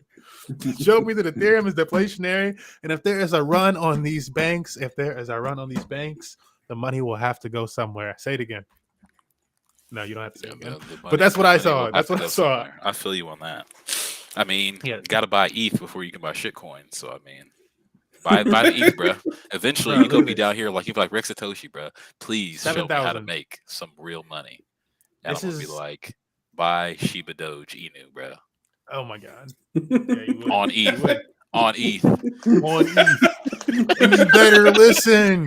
It showed me that Ethereum is deflationary. And if there is a run on these banks, the money will have to go somewhere. Say it again. No, you don't have to say it again. But that's what I saw. That's what I saw. Somewhere. I feel you on that. I mean, you got to buy ETH before you can buy shitcoin. So, I mean, buy the ETH, bro. Eventually, you gonna be down here like Rick Satoshi, bro. Please 7, show me how to make some real money. And I'm gonna be like, buy Shiba Doge Inu, bro. Oh my god! Yeah, you would. On ETH. On ETH. On ETH. And you better listen.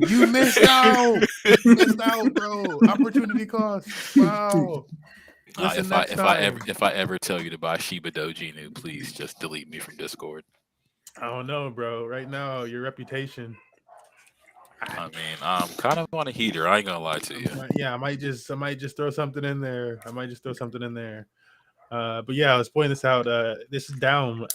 You missed out. Bro. Opportunity cost. Wow. If I ever tell you to buy Shiba Doge Inu, please just delete me from Discord. I don't know, bro. Right now, your reputation. I mean, I'm kind of on a heater. I ain't gonna lie to you. Yeah, I might just throw something in there. But yeah, I was pointing this out. This is down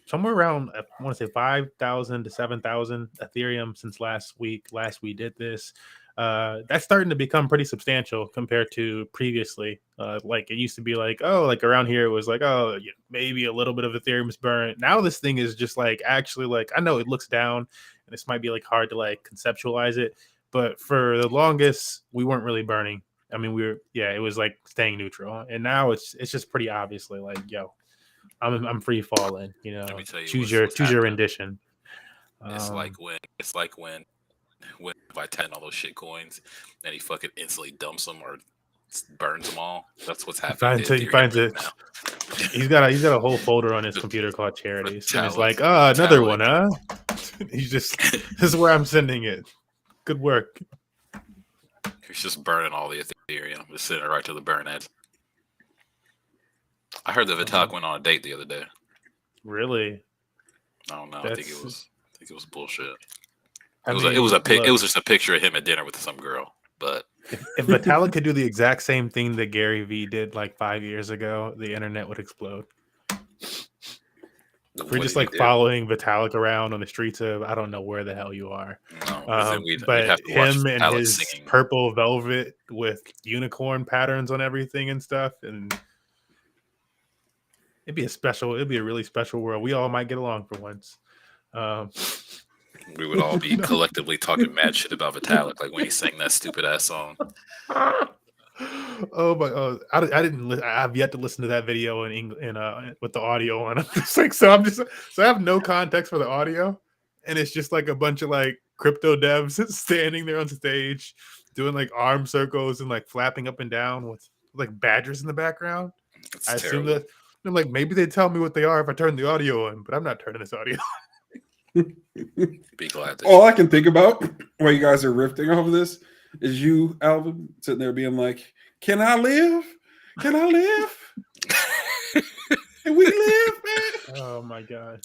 somewhere around, I want to say 5,000 to 7,000 Ethereum since last week. Last we did this. That's starting to become pretty substantial compared to previously. Like, it used to be like, oh, like around here it was like, oh, maybe a little bit of Ethereum's burnt. Now this thing is just like, actually, like, I know it looks down and this might be like hard to like conceptualize it, but for the longest we weren't really burning. I mean, it was like staying neutral, and now it's just pretty obviously like, yo, I'm free falling. Let me tell you, choose your rendition. It's like when Vitan all those shit coins, and he fucking instantly dumps them or burns them all. That's what's happening. He finds it. He's got a whole folder on his computer called charities, and it's like, another one, huh? He's just, this is where I'm sending it. Good work. He's just burning all the Ethereum. Just sending it right to the burn head. I heard that Vitalik went on a date the other day. Really? I don't know. I think it was bullshit. It was just a picture of him at dinner with some girl. But if Vitalik could do the exact same thing that Gary Vee did like 5 years ago, the internet would explode. If we're just like following Vitalik around on the streets of, I don't know where the hell you are. No, but him and his singing. Purple velvet with unicorn patterns on everything and stuff, and it'd be a really special world. We all might get along for once. We would all be collectively talking mad shit about Vitalik, like when he sang that stupid ass song. Oh my! I didn't. I've yet to listen to that video in with the audio on. It's like, so I have no context for the audio, and it's just like a bunch of like crypto devs standing there on stage doing like arm circles and like flapping up and down with like badgers in the background. I assume that I'm like, maybe they tell me what they are if I turn the audio on, but I'm not turning this audio on. Be glad. All I can think about while you guys are riffing over this is you, Alvin, sitting there being like, "Can I live? Can I live? Can we live, man?" Oh my god.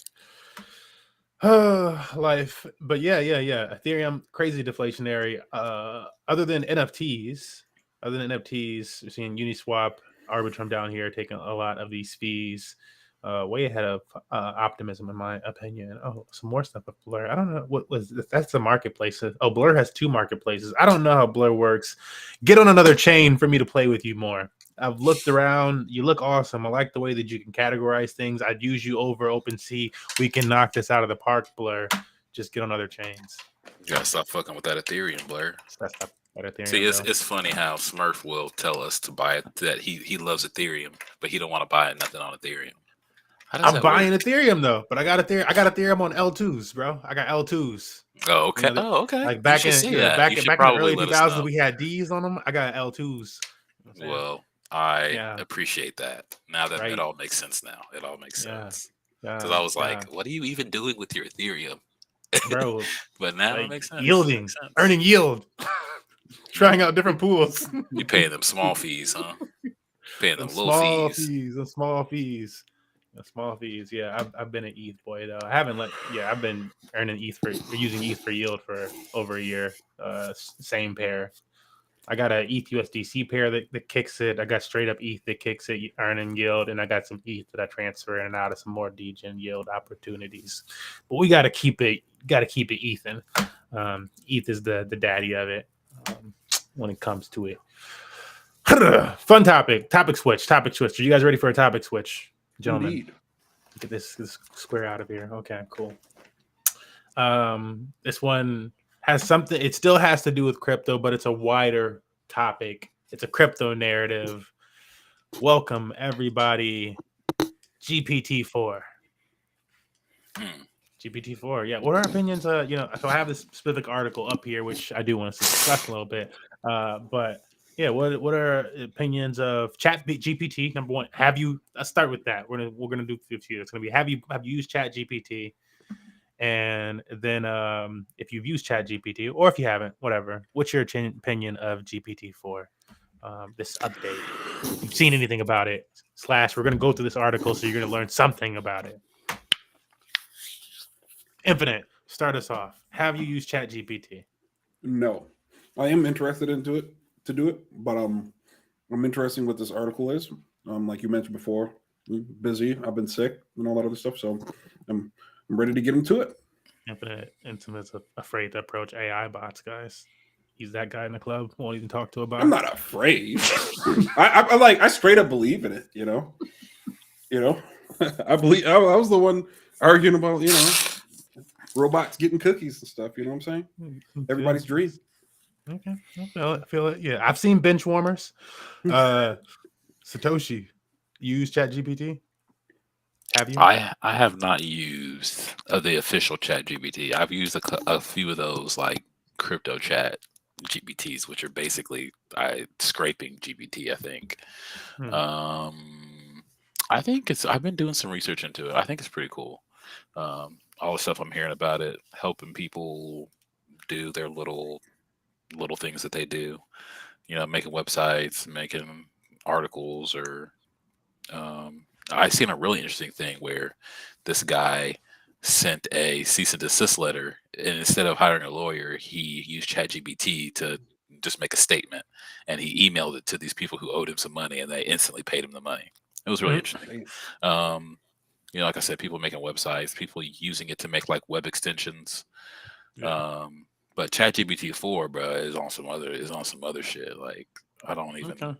Life. But yeah. Ethereum, crazy deflationary. Other than NFTs, we're seeing Uniswap, Arbitrum down here taking a lot of these fees. Way ahead of Optimism, in my opinion. Oh, some more stuff with Blur. I don't know what was that's the marketplace. Oh, Blur has 2 marketplaces. I don't know how Blur works. Get on another chain for me to play with you more. I've looked around. You look awesome. I like the way that you can categorize things. I'd use you over OpenSea. We can knock this out of the park, Blur. Just get on other chains. You gotta stop fucking with that Ethereum, Blur. But Ethereum, See, though. it's funny how Smurf will tell us to buy it, that he loves Ethereum, but he don't want to buy nothing on Ethereum. How does I'm that buying work? Ethereum though, but I got Ethereum on L2s, bro. I got L2s. Oh, You okay. know, Oh, okay. like You back should in say that. You should back in the probably early let us 2000s, know. we had D's on them. I got L2s. You know what I'm saying? Well, I Yeah, appreciate that. Now that it right. all makes sense now. It all makes Yeah, sense. Because yeah, I was yeah, like, what are you even doing with your Ethereum? bro. But now it Like makes sense. It yielding, makes sense. earning yield, trying out different pools. You paying them small fees, huh? Paying Them them little small fees. fees, them small fees. The small fees, yeah. I've been an ETH boy though. I haven't I've been earning ETH for using ETH for yield for over a year. Same pair. I got a ETH USDC pair that kicks it. I got straight up ETH that kicks it, earning yield, and I got some ETH that I transfer in and out of some more degen yield opportunities. But we got to keep it Ethan. ETH is the daddy of it when it comes to it. Fun topic switch. Are you guys ready for a topic switch, gentlemen? Indeed. Get this square out of here. Okay, cool. This one has something. It still has to do with crypto, but it's a wider topic. It's a crypto narrative. Welcome everybody. GPT-4. GPT-4. Yeah. What are our opinions? So I have this specific article up here, which I do want to discuss a little bit. But yeah, what are opinions of Chat GPT? Number one, let's start with that. We're gonna do 50. It's gonna be have you used Chat GPT? And then if you've used Chat GPT, or if you haven't, whatever, what's your opinion of GPT-4? This update. If you've seen anything about it, / we're going to go through this article, so you're going to learn something about it. Infinite, start us off. Have you used Chat GPT? No, I am interested to do it, but I'm interested in what this article is. Like you mentioned before, I'm busy. I've been sick and all that other stuff, so I'm ready to get into it. Intimate's afraid to approach AI bots, guys. He's that guy in the club. Won't even talk to a bot. I'm not afraid. I straight up believe in it. I believe. I was the one arguing about robots getting cookies and stuff. You know what I'm saying? Everybody's dream. Okay, I feel it. Yeah, I've seen bench warmers. Satoshi, you use Chat GPT? Have you? I have not used the official Chat GPT. I've used a few of those like crypto chat GPTs, which are basically scraping GPT. I think. I think I've been doing some research into it. I think it's pretty cool. All the stuff I'm hearing about it, helping people do their little things that they do. Making websites, making articles, or I seen a really interesting thing where this guy sent a cease and desist letter, and instead of hiring a lawyer, he used ChatGPT to just make a statement, and he emailed it to these people who owed him some money, and they instantly paid him the money. It was really interesting. Like I said, people making websites, people using it to make like web extensions. Yeah. But ChatGPT-4, bro, is on some other shit. Like I don't even. Okay.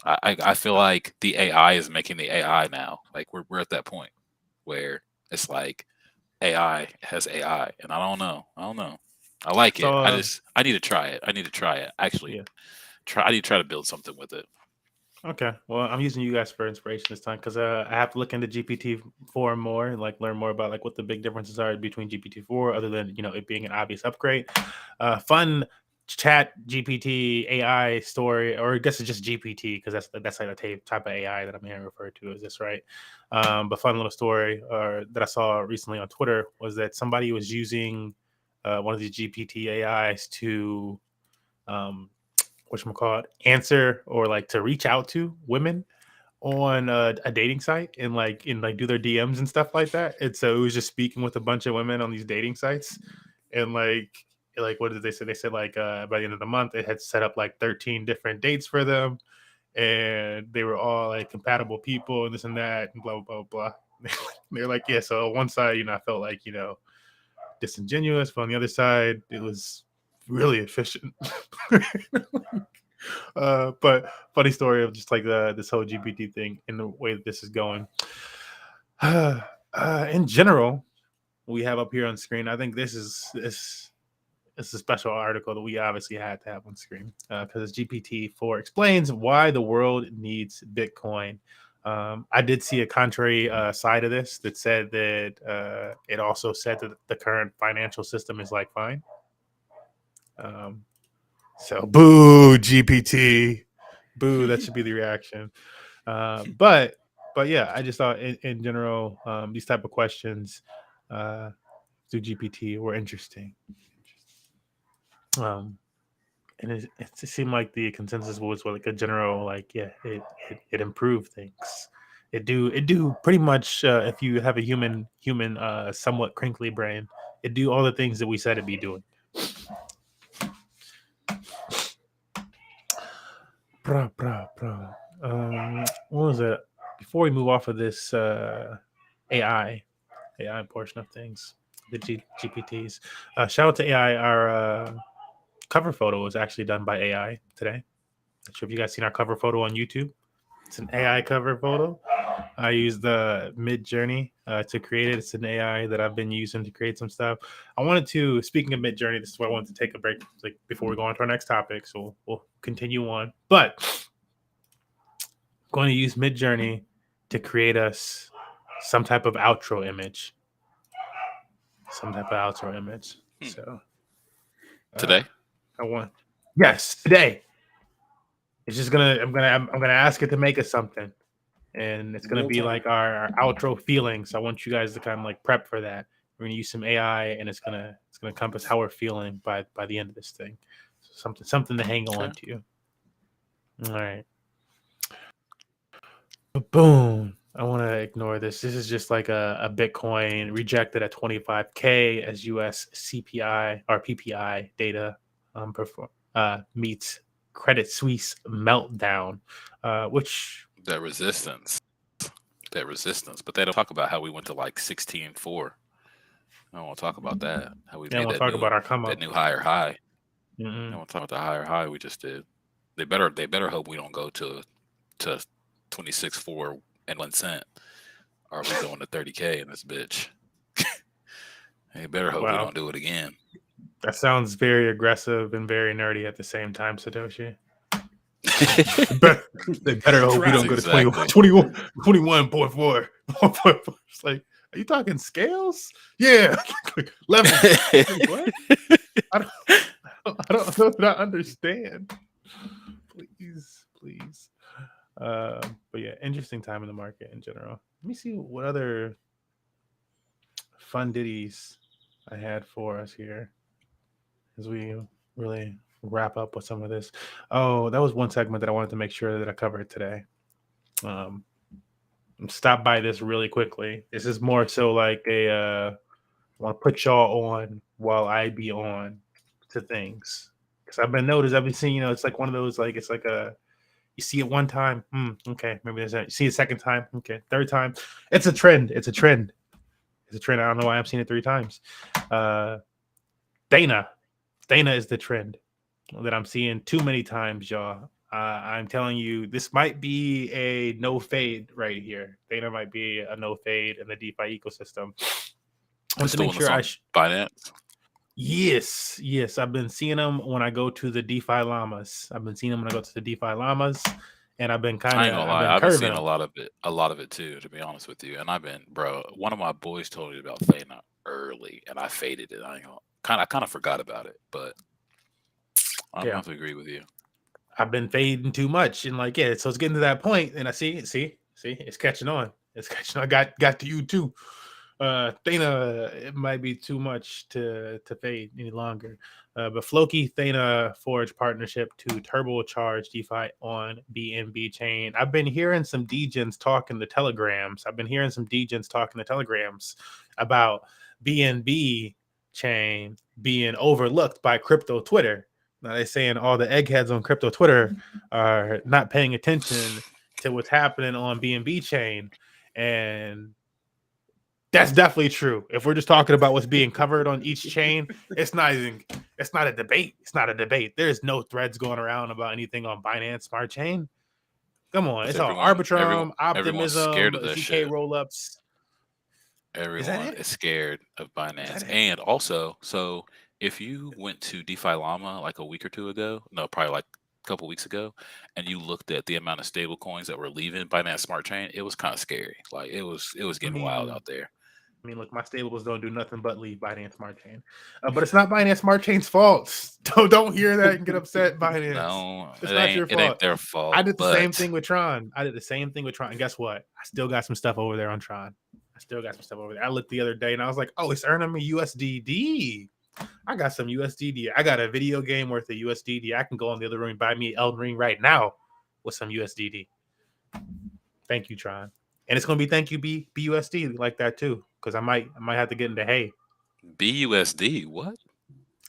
I feel like the AI is making the AI now. Like we're at that point where it's like AI has AI, and I don't know. I like it. I need to try it. Actually, Yeah. I need to try to build something with it. Okay. Well, I'm using you guys for inspiration this time because I have to look into GPT-4 more and like learn more about like what the big differences are between GPT-4, other than it being an obvious upgrade. Fun Chat GPT AI story, or I guess it's just GPT because that's like the type of AI that I'm hearing referred to. Is this right? But fun little story that I saw recently on Twitter was that somebody was using one of these GPT AIs to answer or like to reach out to women on a dating site and like do their DMs and stuff like that. And so it was just speaking with a bunch of women on these dating sites, and like what did they say? They said like by the end of the month it had set up like 13 different dates for them, and they were all like compatible people and this and that and blah blah blah blah. They're like, yeah. So on one side, I felt like disingenuous, but on the other side, it was really efficient. But funny story of just like this whole GPT thing and the way that this is going. In general, we have up here on screen, I think this it's a special article that we obviously had to have on screen because GPT-4 explains why the world needs Bitcoin. I did see a contrary side of this that said that it also said that the current financial system is like fine. So boo GPT, boo. That should be the reaction. But yeah, I just thought in general these type of questions through GPT were interesting. And it seemed like the consensus was like a general like it improved things. It do pretty much if you have a human somewhat crinkly brain, it do all the things that we said it'd be doing. What was it? Before we move off of this AI portion of things, the GPTs. Shout out to AI. Our cover photo was actually done by AI today. Not sure if you guys seen our cover photo on YouTube. It's an AI cover photo. I used the Mid Journey to create it. It's an AI that I've been using to create some stuff. I wanted to, speaking of Mid Journey, this is why I wanted to take a break like before we go on to our next topic. So we'll continue on. But I'm going to use Mid Journey to create us some type of outro image. So Today? Yes, today. It's just I'm gonna ask it to make us something, and it's gonna be like our outro feeling. So I want you guys to kind of like prep for that. We're gonna use some AI, and it's gonna encompass how we're feeling by the end of this thing. So something to hang on to. All right. Boom. I want to ignore this. This is just like a Bitcoin rejected at 25K as US CPI or PPI data meets Credit Suisse meltdown, which that resistance, but they don't talk about how we went to like 16.4. I don't want to talk about that. How we made that about our come up, that new higher high. Mm-hmm. I don't want to talk about the higher high we just did. They better hope we don't go to 26.4 and 1 cent. Or are we going to 30K in this bitch? They better hope we don't do it again. That sounds very aggressive and very nerdy at the same time, Satoshi. They better hope we don't go to 21.4. It's like, are you talking scales? Yeah. Levels. What? I don't understand. Please. But yeah, interesting time in the market in general. Let me see what other fun ditties I had for us here as we really wrap up with some of this. Oh, that was one segment that I wanted to make sure that I covered today. Stop by this really quickly. This is more so like I want to put y'all on while I be on to things. Because I've been seeing, it's like one of those, like, it's like you see it one time. Okay. Maybe there's that. You see it a second time. Okay. Third time. It's a trend. I don't know why I'm seeing it 3 times. Dana is the trend that I'm seeing too many times, y'all. I'm telling you, this might be a no fade right here. Dana might be a no fade in the DeFi ecosystem. I want to make sure Binance. Yes. I've been seeing them when I go to the DeFi llamas. And I've been I've been seeing a lot of it too, to be honest with you. And one of my boys told me about Dana early, and I faded it. I kind of forgot about it, but I have to agree with you. I've been fading too much, and so it's getting to that point, and I see, it's catching on. I got to you too. Thana, it might be too much to fade any longer. But Floki Thana forged partnership to turbocharge DeFi on BNB chain. I've been hearing some Degens talking the telegrams. About BNB chain being overlooked by crypto Twitter. Now they're saying all the eggheads on crypto Twitter are not paying attention to what's happening on BNB chain, and that's definitely true. If we're just talking about what's being covered on each chain, it's not a debate. There's no threads going around about anything on Binance Smart Chain. Come on, it's all Arbitrum, Optimism, scared of ZK rollups. Everyone is scared of Binance, and also, so if you went to DeFi Llama like a week or two ago, no, probably like a couple weeks ago, and you looked at the amount of stable coins that were leaving Binance Smart Chain, it was kind of scary. Like it was I getting wild mean, out there. look, my stables don't do nothing but leave Binance Smart Chain, but it's not Binance Smart Chain's fault. Don't hear that and get upset, Binance. No, It's not your it ain't fault. their I fault. did the But same thing with Tron. And guess what? I still got some stuff over there on Tron. I looked the other day and I was like, oh, it's earning me USDD. I got some USDD. I got a video game worth of USDD. I can go in the other room and buy me Elden Ring right now with some USDD. Thank you, Tron. And it's gonna be thank you BUSD like that too, because I might have to get into Hay. BUSD, what?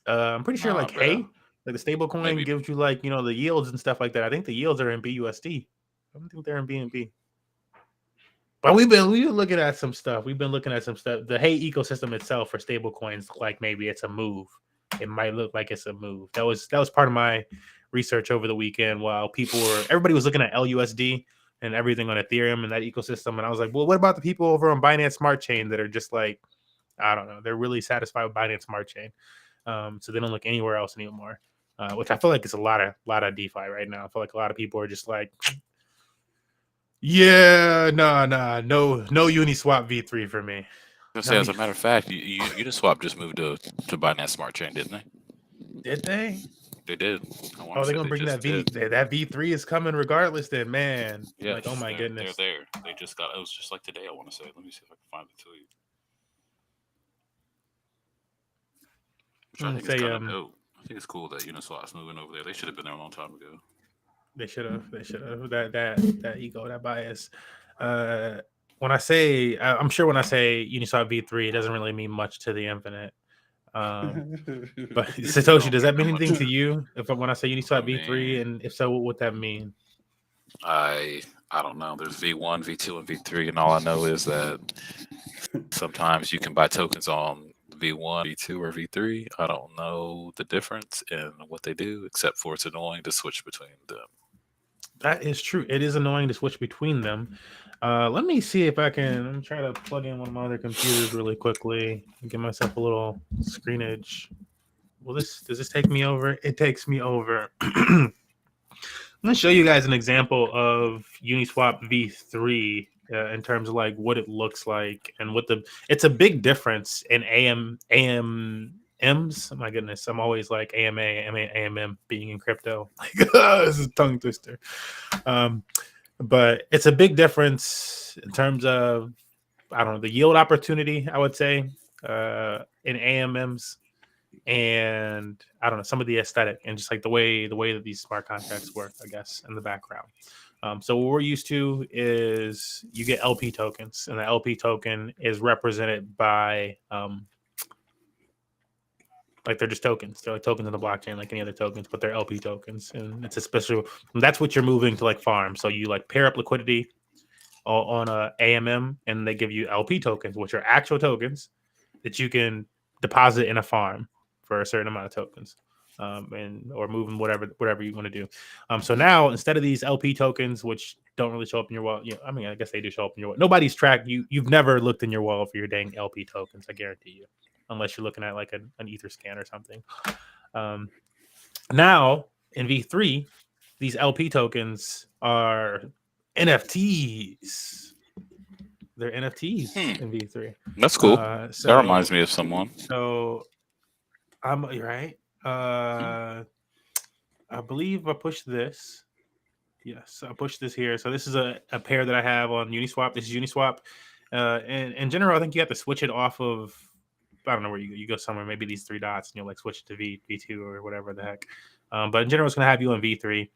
I'm pretty sure Nah, like bro. Hay, like the stable coin Maybe. gives you like the yields and stuff like that. I think the yields are in BUSD. I don't think they're in BNB. But we've been looking at some stuff. The Hay ecosystem itself for stable coins, like maybe it's a move. It might look like it's a move. That was part of my research over the weekend while everybody was looking at LUSD and everything on Ethereum and that ecosystem. And I was like, well, what about the people over on Binance Smart Chain that are just like, I don't know, they're really satisfied with Binance Smart Chain. So they don't look anywhere else anymore. Which I feel like it's a lot of DeFi right now. I feel like a lot of people are just like, yeah, no Uniswap V3 for me. I say, as a matter of fact, Uniswap just moved to Binance Smart Chain, didn't they? Did they? They did. Oh, they're gonna bring that that V3 is coming regardless. Then, man, yes, like, oh my goodness, they're there. They just got. It was just like today. I want to say. Let me see if I can find it to you. Which I think is kind of dope. I think it's cool that Uniswap's moving over there. They should have been there a long time ago. They should have. That ego, that bias. When I say Uniswap V3, it doesn't really mean much to the infinite. But Satoshi, does that mean anything to you? When I say Uniswap V3, and if so, what would that mean? I don't know. There's V1, V2, and V3, and all I know is that sometimes you can buy tokens on V1, V2, or V3. I don't know the difference in what they do, except for it's annoying to switch between them. That is true. It is annoying to switch between them. Let me see if I can. I'm trying to plug in one of my other computers really quickly and give myself a little screenage. Does this take me over? It takes me over. I'm going to show you guys an example of Uniswap V3 in terms of like what it looks like and it's a big difference in AMMs. My goodness, I'm always like AMM being in crypto. Like, this is a tongue twister. But it's a big difference in terms of, I don't know, the yield opportunity, I would say, in AMMs. And I don't know, some of the aesthetic and just like the way that these smart contracts work, I guess, in the background. So what we're used to is you get LP tokens, and the LP token is represented by like they're just tokens. They're like tokens in the blockchain, like any other tokens, but they're LP tokens, and it's a special. That's what you're moving to like farm. So you like pair up liquidity on a AMM, and they give you LP tokens, which are actual tokens that you can deposit in a farm for a certain amount of tokens, or moving whatever you want to do. So now instead of these LP tokens, which don't really show up in your wallet, I mean, I guess they do show up in your wallet. Nobody's tracked you. You've never looked in your wallet for your dang LP tokens, I guarantee you, unless you're looking at like an Ether scan or something. Now in V3, these LP tokens are NFTs. They're NFTs in V3. That's cool. That reminds me of someone. So you're right. I believe I pushed this. Yes, I pushed this here. So this is a pair that I have on Uniswap. This is Uniswap. And in general, I think you have to switch it off of, I don't know where you go somewhere, maybe these three dots, and you'll like switch it to V2 or whatever the heck. But in general, it's going to have you on V3.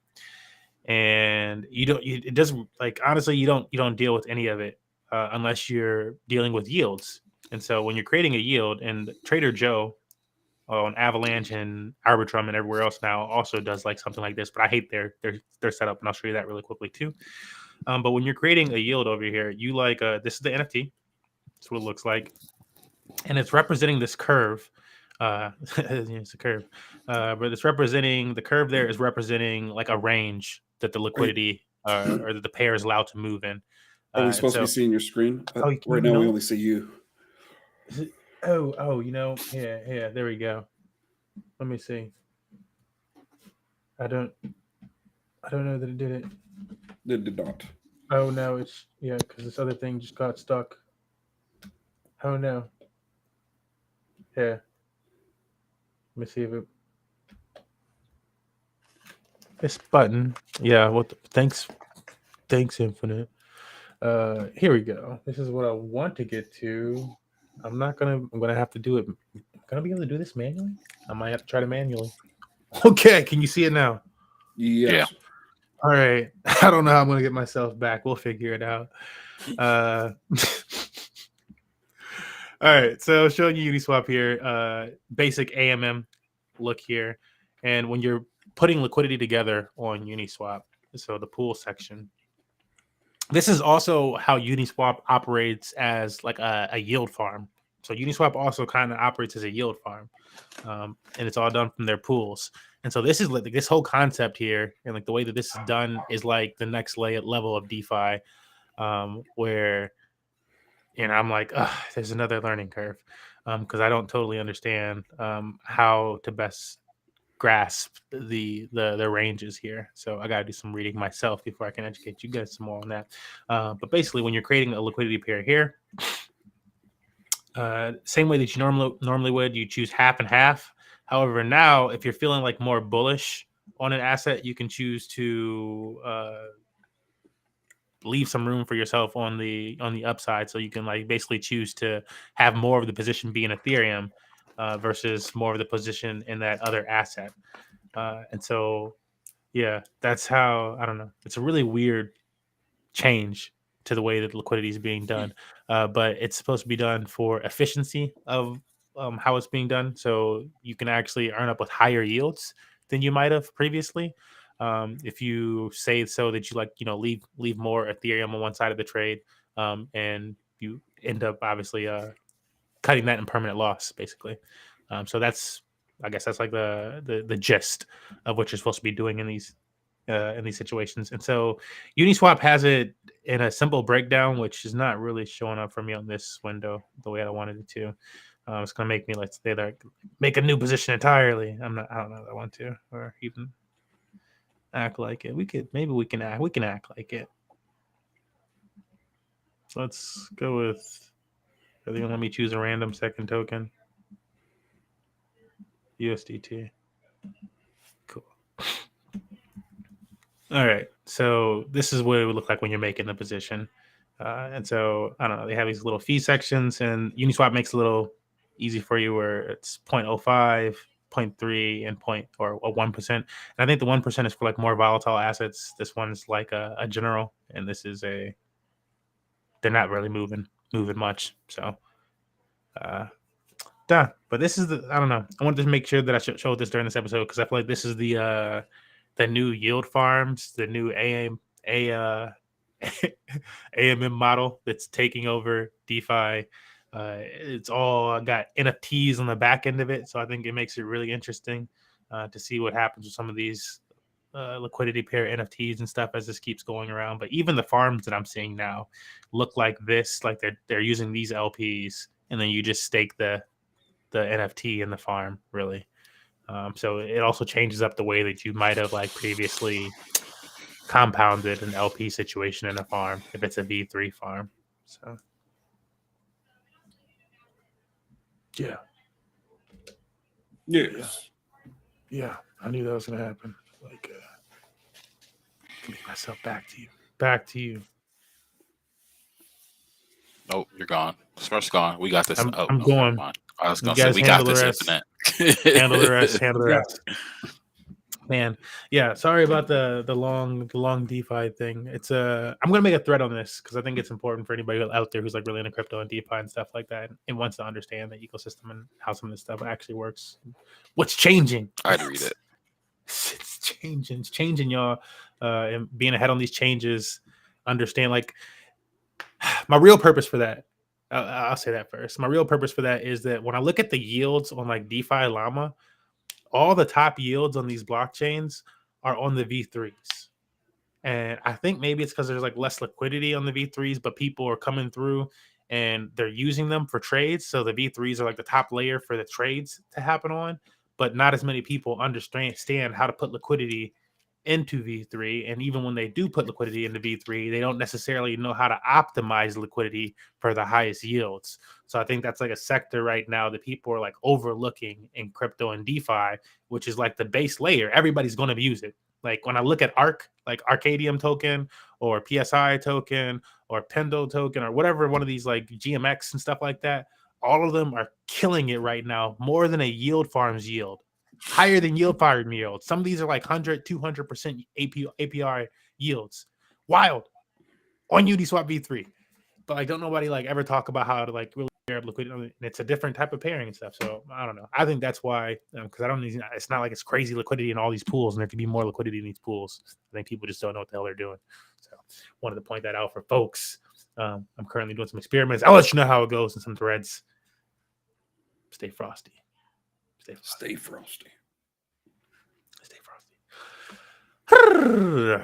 And it doesn't, like, honestly, you don't deal with any of it unless you're dealing with yields. And so when you're creating a yield, and Trader Joe on Avalanche and Arbitrum and everywhere else now also does like something like this, but I hate their setup, and I'll show you that really quickly too. But when you're creating a yield over here, you like this is the NFT. That's what it looks like, and it's representing this curve. It's a curve, but it's representing the curve. There is representing like a range that the liquidity or that the pair is allowed to move in. Are we supposed to be seeing your screen? Right now, we only see you. Yeah, there we go. Let me see. I don't know that it did it. It did not. Oh no, it's because this other thing just got stuck. Oh no. Yeah. Let me see if it. This button. Yeah. Thanks, Infinite. Here we go. This is what I want to get to. I'm gonna have to do it. I'm gonna be able to do this manually. I might have to try to manually. Okay. Can you see it now? Yes. All right. I don't know how I'm gonna get myself back. We'll figure it out. All right, so showing you Uniswap here, basic AMM look here, and when you're putting liquidity together on Uniswap, so the pool section, this is also how Uniswap operates as like a yield farm. So Uniswap also kind of operates as a yield farm, and it's all done from their pools. And so this is like this whole concept here, and like the way that this is done is like the next level of DeFi, where I'm like, there's another learning curve, because I don't totally understand how to best grasp the ranges here. So I got to do some reading myself before I can educate you guys some more on that. But basically, when you're creating a liquidity pair here, same way that you normally would, you choose half and half. However, now if you're feeling like more bullish on an asset, you can choose to leave some room for yourself on the upside, so you can like basically choose to have more of the position be in Ethereum versus more of the position in that other asset. And so that's how, I don't know, it's a really weird change to the way that liquidity is being done, but it's supposed to be done for efficiency of how it's being done, so you can actually earn up with higher yields than you might have previously, if you say so that you leave more Ethereum on one side of the trade, and you end up obviously cutting that in permanent loss, basically. So I guess that's like the gist of what you're supposed to be doing in these situations. And so Uniswap has it in a simple breakdown, which is not really showing up for me on this window the way I wanted it to. It's gonna make me make a new position entirely. I don't know if I want to, or even act like it. We can act like it. So let's go with, are they gonna let me choose a random second token? USDT. Cool. All right. So this is what it would look like when you're making the position. And so I don't know, they have these little fee sections, and Uniswap makes it a little easy for you where it's 0.05, 0.3, and 1%. And I think the 1% is for like more volatile assets. This one's like a general, and this is they're not really moving much. So done. But this is I don't know. I wanted to make sure that I showed this during this episode because I feel like this is the new yield farms, the new AMM model that's taking over DeFi. It's all got NFTs on the back end of it, so I think it makes it really interesting to see what happens with some of these liquidity pair NFTs and stuff as this keeps going around. But even the farms that I'm seeing now look like this, like they're using these LPs, and then you just stake the NFT in the farm, really. So it also changes up the way that you might have like previously compounded an LP situation in a farm if it's a V3 farm. So yeah. Yes. Yeah. I knew that was gonna happen. Like give myself back to you. Nope, you're gone. Smirk's gone. We got this. I'm no, going. never mind. I was You gonna say guys we got handle the this, rest. Infinite. Handle the rest. Man, yeah. Sorry about the long DeFi thing. It's I'm gonna make a thread on this because I think it's important for anybody out there who's like really into crypto and DeFi and stuff like that, and wants to understand the ecosystem and how some of this stuff actually works. What's changing? I had to read it. It's changing, y'all. And being ahead on these changes, understand like my real purpose for that. I'll say that first. My real purpose for that is that when I look at the yields on like DeFi Llama, all the top yields on these blockchains are on the V3s. And I think maybe it's because there's like less liquidity on the V3s, but people are coming through and they're using them for trades. So the V3s are like the top layer for the trades to happen on. but not as many people understand how to put liquidity into V3. And even when they do put liquidity into V3, they don't necessarily know how to optimize liquidity for the highest yields. So I think that's like a sector right now that people are like overlooking in crypto and DeFi, which is like the base layer. Everybody's going to use it. Like when I look at ARC, like Arcadium token or PSI token or Pendle token or whatever, one of these like GMX and stuff like that, all of them are killing it right now, more than a yield farm's yield. Higher than yield farm yield. Some of these are like 100, 200% APR yields. Wild on Uniswap V3. But like, don't nobody like ever talk about how to like really pair up liquidity. And it's a different type of pairing and stuff. So I don't know. I think that's why, because I don't need, it's not like it's crazy liquidity in all these pools, and there could be more liquidity in these pools. I think people just don't know what the hell they're doing. So wanted to point that out for folks. I'm currently doing some experiments. I'll let you know how it goes in some threads. Stay frosty. Stay frosty. Stay frosty.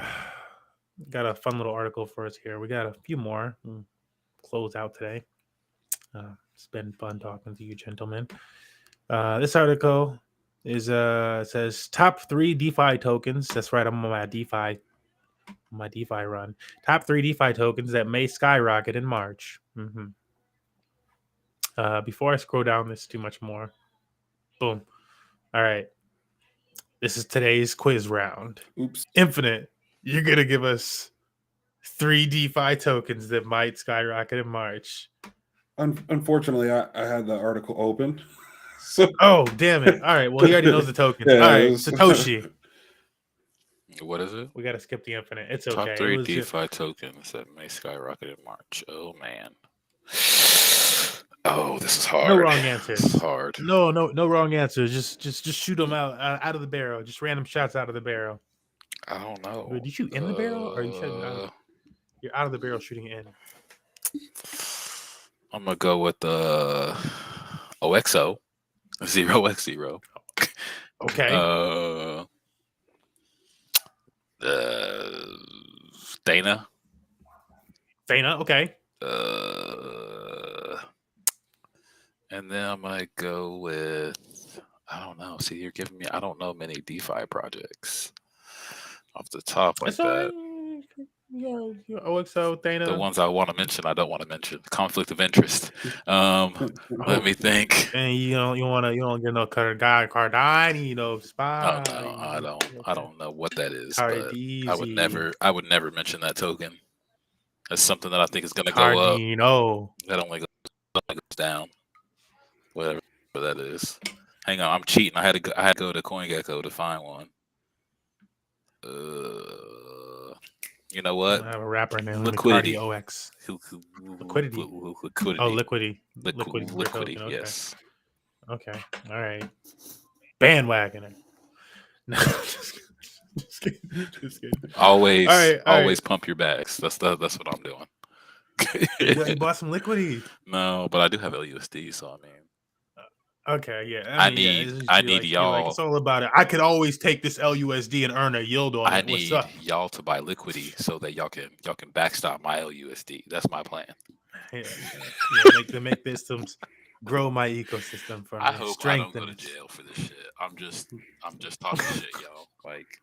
Got a fun little article for us here. We got a few more. Close out today. It's been fun talking to you, gentlemen. This article is says top 3 DeFi tokens. That's right. I'm on my DeFi run. Top 3 DeFi tokens that may skyrocket in March. Before I scroll down this too much more. Boom. All right. This is today's quiz round. Oops. Infinite, you're going to give us 3 DeFi tokens that might skyrocket in March. Unfortunately, I had the article open. So oh, damn it. All right. Well, he already knows the tokens. Yeah, all right. was... Satoshi. What is it? We got to skip the infinite. It's Top okay. 3 DeFi tokens that may skyrocket in March. Oh, man. Oh, this is hard. No wrong answers. This is hard. No wrong answers. Just shoot them out of the barrel. Just random shots out of the barrel. I don't know. Did you shoot in the barrel, or you shoot you're out of the barrel shooting in? I'm gonna go with the OXO 0x0. Okay. Dana. Okay. And then I'm gonna go with, I don't know. See, you're giving me, I don't know many DeFi projects off the top like that. Your OXO, Dana. The ones I want to mention, I don't want to mention. Conflict of interest. Let me think. And you don't get no Cardani, spy. Oh, no, I don't know what that is. Cardizzi. But I would never mention that token. That's something that I think is gonna go up. That only goes down. Whatever that is. Hang on, I'm cheating. I had to go to CoinGecko to find one. You know what? I have a rapper named Liquidity. OX. Liquidity. Oh, liquidity. Liquidity. Yes. Okay. All right. Bandwagoner. No, just kidding. Always pump your bags. That's what I'm doing. You bought some liquidity. No, but I do have LUSD, so I mean. Okay, yeah. I need y'all. It's all about it. I could always take this LUSD and earn a yield on it. I need y'all to buy liquidity so that y'all can backstop my LUSD. That's my plan. Yeah. Make this grow my ecosystem for me. I hope I don't go to jail for this shit. I'm just talking shit, y'all. Like,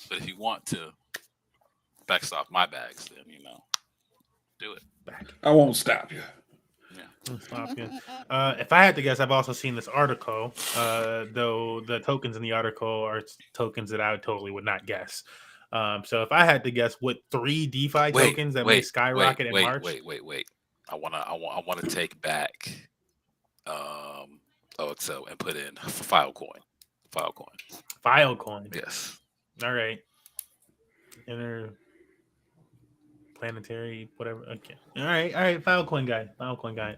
but if you want to backstop my bags, then do it. I won't stop you. If I had to guess, I've also seen this article, though the tokens in the article are tokens that I totally would not guess. So if I had to guess, what 3 DeFi tokens that may skyrocket in March? Wait. I wanna take back OXO and put in Filecoin. Filecoin. Yes. All right. Planetary, whatever. Okay. All right. Filecoin guy.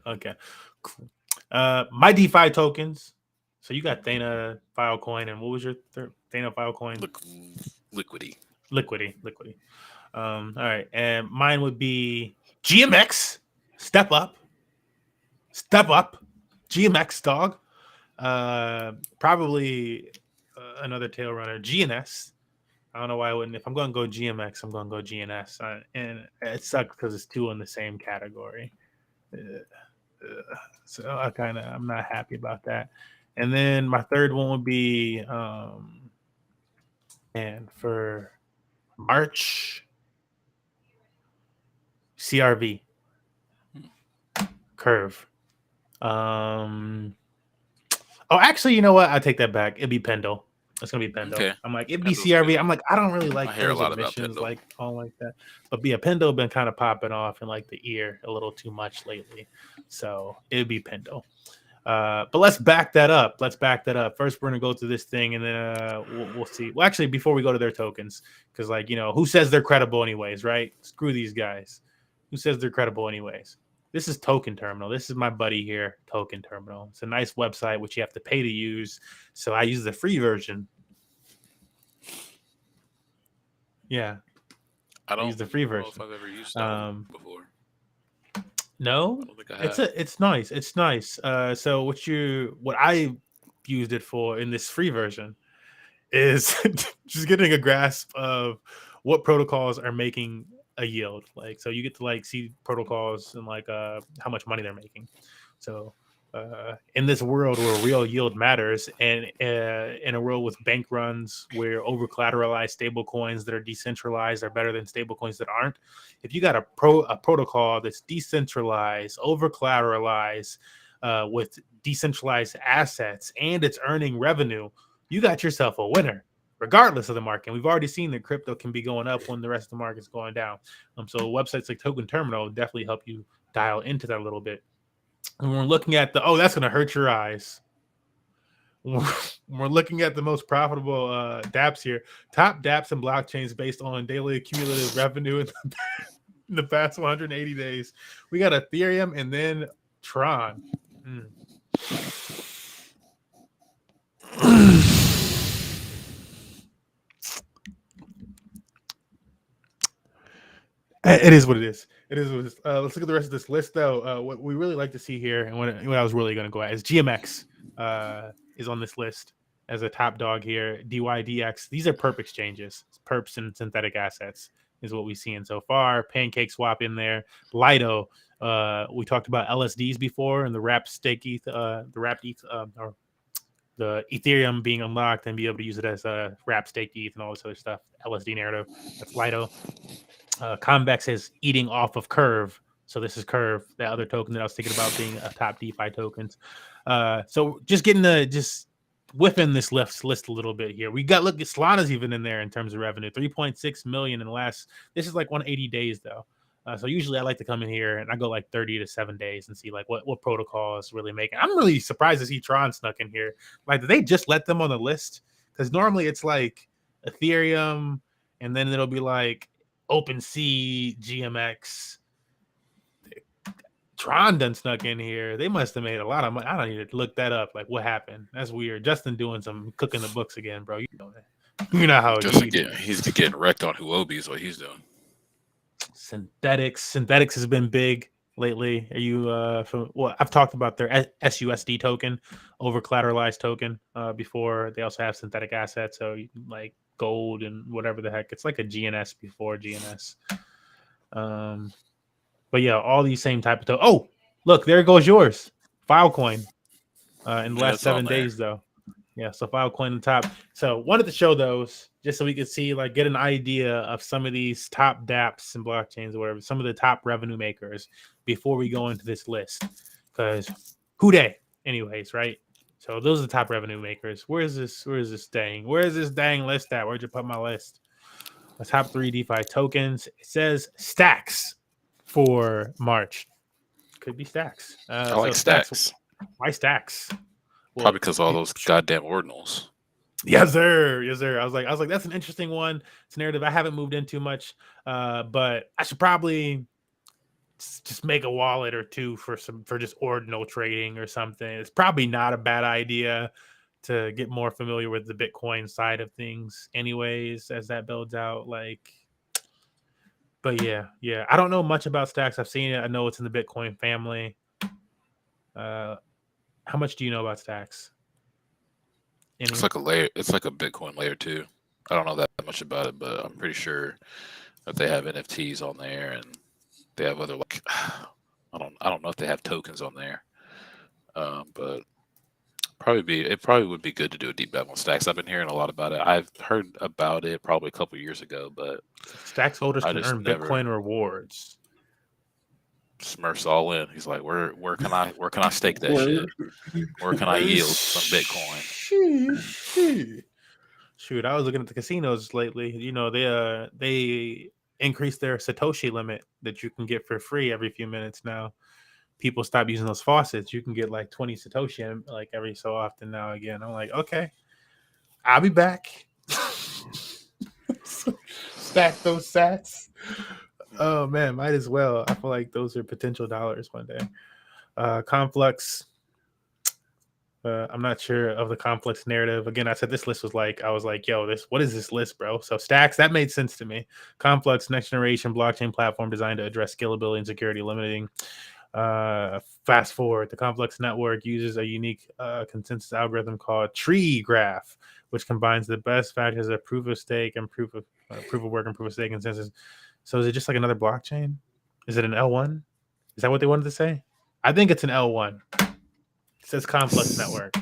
Okay. Cool. My DeFi tokens. So you got Dana, Filecoin, and what was your third? Dana, Filecoin. Liquidity. All right. And mine would be GMX. Step up. GMX dog. Probably another tail runner. GNS. I don't know why I wouldn't. If I'm going to go GMX, I'm going to go GNS. And it sucks because it's 2 in the same category. So I'm not happy about that. And then my third one would be, and for March, CRV curve. Oh, actually, you know what? I take that back. It'd be Pendle. It's gonna be Pendle. Okay. I'm like, it'd be Pendle's a good CRV. I'm one. like, I don't really like I hear a those lot about emissions Pendle. like all like that. But yeah, Pendle been kind of popping off in like the ear a little too much lately. So it'd be Pendle. But let's back that up. First, we're gonna go through this thing, and then we'll see. Well, actually, before we go to their tokens, because like who says they're credible anyways, right? Screw these guys. Who says they're credible anyways? This is Token Terminal. This is my buddy here, Token Terminal. It's a nice website which you have to pay to use. So I use the free version. Yeah, I use the free know version. if I've ever used that before. No, I don't think I have. it's nice. It's nice. So what I used it for in this free version is just getting a grasp of what protocols are making a yield. Like, so you get to like see protocols and like how much money they're making. So in this world where real yield matters, and in a world with bank runs where over collateralized stable coins that are decentralized are better than stable coins that aren't, if you got a protocol that's decentralized, over collateralized, with decentralized assets, and it's earning revenue, you got yourself a winner regardless of the market. We've already seen that crypto can be going up when the rest of the market's going down. So websites like Token Terminal definitely help you dial into that a little bit. And we're looking at that's going to hurt your eyes. We're looking at the most profitable dApps here. Top dApps and blockchains based on daily cumulative revenue in the past 180 days. We got Ethereum and then Tron. It is what it is. It is what it is. Let's look at the rest of this list, though. What we really like to see here, and what I was really going to go at, is GMX is on this list as a top dog here. DYDX. These are perp exchanges. Perps and synthetic assets is what we've seen so far. Pancake Swap in there. Lido. We talked about LSDs before, and the wrapped stake ETH, or the Ethereum being unlocked and be able to use it as a wrapped stake ETH and all this other stuff. LSD narrative. That's Lido. Convex is eating off of Curve. So this is Curve, the other token that I was thinking about being a top DeFi tokens. So just whipping this list a little bit here. We got, look at Solana's even in there in terms of revenue, 3.6 million in the last, this is like 180 days though. So usually I like to come in here and I go like 30 to 7 days and see like what protocol is really making. I'm really surprised to see Tron snuck in here. Like, did they just let them on the list? Because normally it's like Ethereum and then it'll be like OpenSea, GMX. Tron done snuck in here. They must have made a lot of money. I don't need to look that up. Like, what happened? That's weird. Justin doing some cooking the books again, bro. You know that. You know how He's getting wrecked on Huobi is what he's doing. Synthetics has been big lately. Are you I've talked about their SUSD token, over collateralized token before. They also have synthetic assets, so you can, like, gold and whatever the heck. It's like a GNS before GNS. But yeah, all these same type of oh, look, there goes yours. Filecoin in the last 7 days though. Yeah, so Filecoin on top. So wanted to show those just so we could see, like, get an idea of some of these top dApps and blockchains or whatever, some of the top revenue makers before we go into this list. Because who they? Anyways, right? So those are the top revenue makers. Where's this dang list at? Where'd you put my list? The top 3 DeFi tokens. It says Stacks for March. Could be Stacks. I like Stacks. Why Stacks? Well, probably because all those goddamn ordinals. Yes, sir. I was like, that's an interesting one. It's a narrative I haven't moved into much, but I should probably just make a wallet or two for just ordinal trading or something. It's probably not a bad idea to get more familiar with the Bitcoin side of things, anyways, as that builds out. Like, but yeah, I don't know much about Stacks. I've seen it. I know it's in the Bitcoin family. How much do you know about Stacks? It's like a layer. It's like a Bitcoin layer 2. I don't know that much about it, but I'm pretty sure that they have NFTs on there and they have other, like, I don't know if they have tokens on there, but It probably would be good to do a deep dive on Stacks. I've been hearing a lot about it. I've heard about it probably a couple years ago, but Stacks holders I can just earn never Bitcoin rewards. Smurfs all in. He's like, where can I stake that shit? Where can I yield some Bitcoin? Shoot, I was looking at the casinos lately. You know, they increased their Satoshi limit that you can get for free every few minutes now. People stop using those faucets. You can get like 20 Satoshi like every so often now again. I'm like, okay, I'll be back. Stack those sats. Oh man, might as well. I feel like those are potential dollars one day. Complex. I'm not sure of the complex narrative. Again, I said this list was like, I was like, yo, what is this list, bro? So Stacks, that made sense to me. Complex next generation blockchain platform designed to address scalability and security limiting. Fast forward, the complex network uses a unique consensus algorithm called tree graph, which combines the best factors of proof of stake and proof of work and proof of stake consensus. So is it just like another blockchain? Is it an L1? Is that what they wanted to say? I think it's an L1. It says complex network.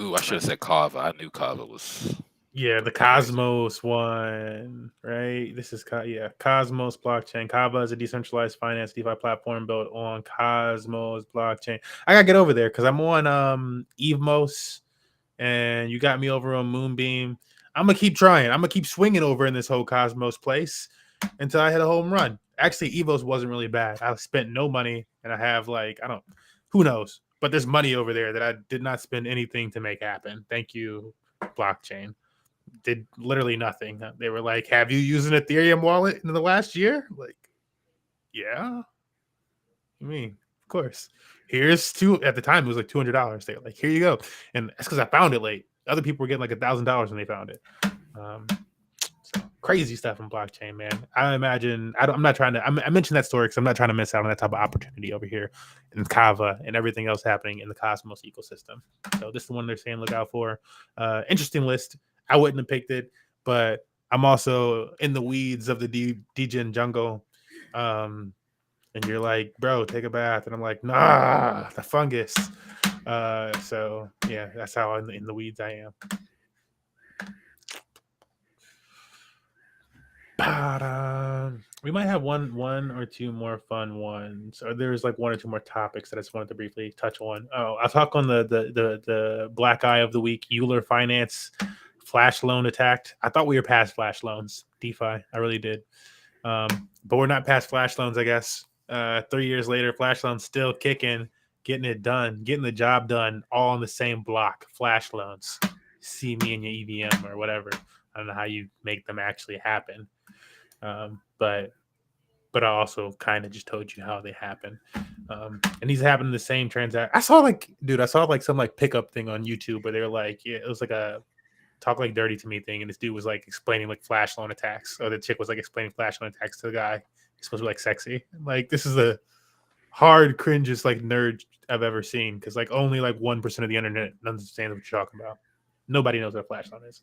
Ooh, I should have said Kava. I knew Kava was. Yeah, the Cosmos one, right? This is Cosmos blockchain. Kava is a decentralized finance DeFi platform built on Cosmos blockchain. I gotta get over there because I'm on Evmos, and you got me over on Moonbeam. I'm gonna keep trying. I'm gonna keep swinging over in this whole Cosmos place until I hit a home run. Actually, Evos wasn't really bad. I spent no money, and I have who knows? But there's money over there that I did not spend anything to make happen. Thank you, blockchain. Did literally nothing. They were like, have you used an Ethereum wallet in the last year? Like, yeah. You mean, of course. Here's at the time it was like $200. They were like, here you go. And that's because I found it late. Other people were getting like $1,000 when they found it. So crazy stuff in blockchain, man. I imagine I'm not trying to. I mentioned that story because I'm not trying to miss out on that type of opportunity over here in Kava and everything else happening in the Cosmos ecosystem. So this is the one they're saying look out for. Interesting list. I wouldn't have picked it, but I'm also in the weeds of the Degen jungle. And you're like, bro, take a bath, and I'm like, nah, the fungus. So yeah, that's how in the weeds I am. We might have one or two more fun ones, or there's like one or two more topics that I just wanted to briefly touch on. Oh, I'll talk on the black eye of the week. Euler Finance flash loan attacked. I thought we were past flash loans, DeFi. I really did, but we're not past flash loans, I guess. 3 years later, flash loans still kicking, getting it done, getting the job done, all on the same block. Flash loans. See me in your EVM or whatever. I don't know how you make them actually happen. But I also kind of just told you how they happen. And these happen in the same transaction. I saw some like pickup thing on YouTube where they were like, yeah, it was like a talk like dirty to me thing. And this dude was like explaining like flash loan attacks, or the chick was like explaining flash loan attacks to the guy. He's supposed to be like sexy. Like, this is the hard cringes like nerd I've ever seen. Cause like only like 1% of the internet understands what you're talking about. Nobody knows what a flash loan is.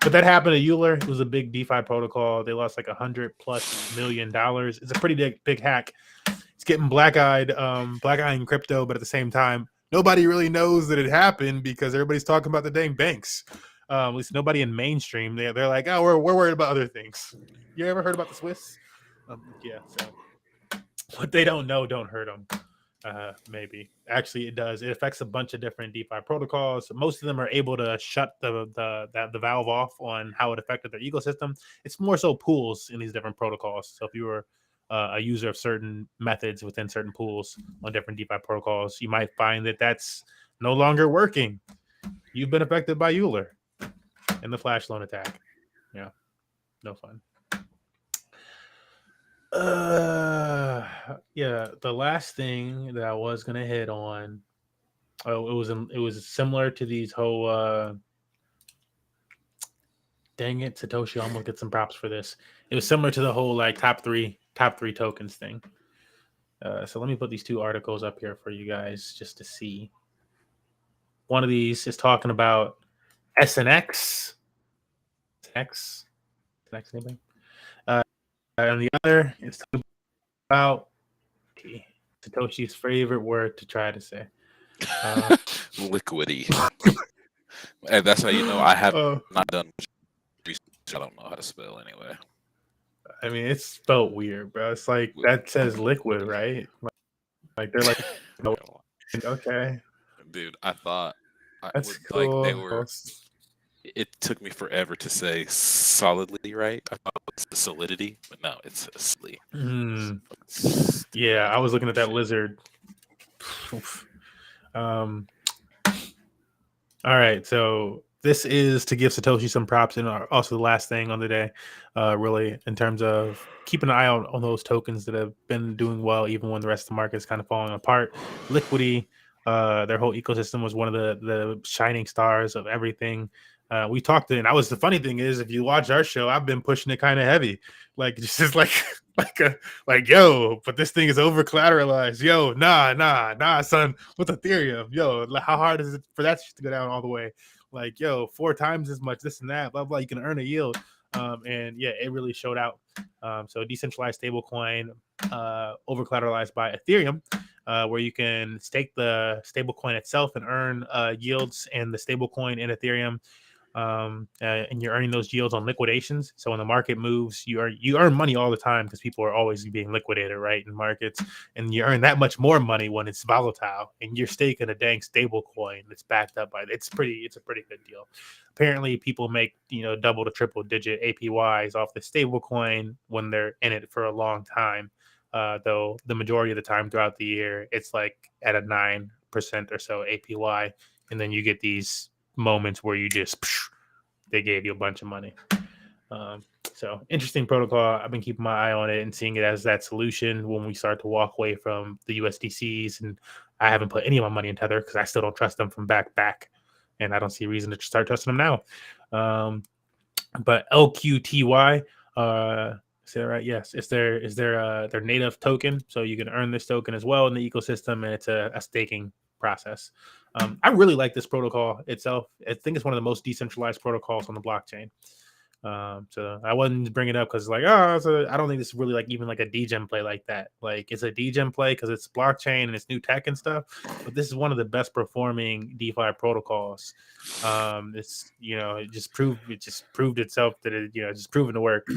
But that happened to Euler. It was a big DeFi protocol. They lost like $100+ million. It's a pretty big hack. It's getting black-eyed in crypto, but at the same time, nobody really knows that it happened because everybody's talking about the dang banks. At least nobody in mainstream. They're like, oh, we're worried about other things. You ever heard about the Swiss? Yeah. So what they don't know don't hurt them. Maybe actually it does. It affects a bunch of different DeFi protocols. Most of them are able to shut the valve off on how it affected their ecosystem. It's more so pools in these different protocols. So if you were a user of certain methods within certain pools on different DeFi protocols, you might find that that's no longer working. You've been affected by Euler and the flash loan attack. Yeah, no fun. Yeah, the last thing that I was gonna hit on, it was similar to these whole dang it, Satoshi almost gets some props for this. It was similar to the whole like top three tokens thing. So let me put these two articles up here for you guys just to see. One of these is talking about SNX. SNX anybody? And the other is talking about Satoshi's favorite word to try to say. Liquidy. And that's how you know I have not done research. I don't know how to spell anyway. I mean, it's spelled weird, bro. It's like that says liquid, right? Like they're like, okay, Dude, I thought that's like cool. they were. It took me forever to say solidly right. I thought it was the solidity, but no, it's solidly. Yeah, I was looking at that lizard. All right, so this is to give Satoshi some props, and also the last thing on the day, really, in terms of keeping an eye out on those tokens that have been doing well, even when the rest of the market is kind of falling apart. Liquidity, their whole ecosystem was one of the shining stars of everything. We talked, and the funny thing is, if you watch our show, I've been pushing it kind of heavy, like just like yo, but this thing is over collateralized. Yo, nah, son, with Ethereum, yo, how hard is it for that to go down all the way? Like, yo, 4 times as much, this and that, blah blah. You can earn a yield, and yeah, it really showed out. So decentralized stablecoin, over collateralized by Ethereum. Where you can stake the stablecoin itself and earn yields and the stablecoin in Ethereum, and you're earning those yields on liquidations. So when the market moves, you earn money all the time because people are always being liquidated, right, in markets, and you earn that much more money when it's volatile and you're staking a dang stable coin that's backed up by it's a pretty good deal. Apparently, people make double to triple digit APYs off the stable coin when they're in it for a long time. Though the majority of the time throughout the year, it's like at a 9% or so APY, and then you get these moments where you just they gave you a bunch of money. So interesting protocol. I've been keeping my eye on it and seeing it as that solution when we start to walk away from the USDCs. And I haven't put any of my money in Tether because I still don't trust them from back, and I don't see a reason to start trusting them now. But LQTY, is that right? Yes, it's their native token, so you can earn this token as well in the ecosystem, and it's a staking process. I really like this protocol itself. I think it's one of the most decentralized protocols on the blockchain. So I wasn't bringing it up because so I don't think this is really even like a degen play like that. Like it's a degen play because it's blockchain and it's new tech and stuff. But this is one of the best performing DeFi protocols. It just proved itself that it just proven to work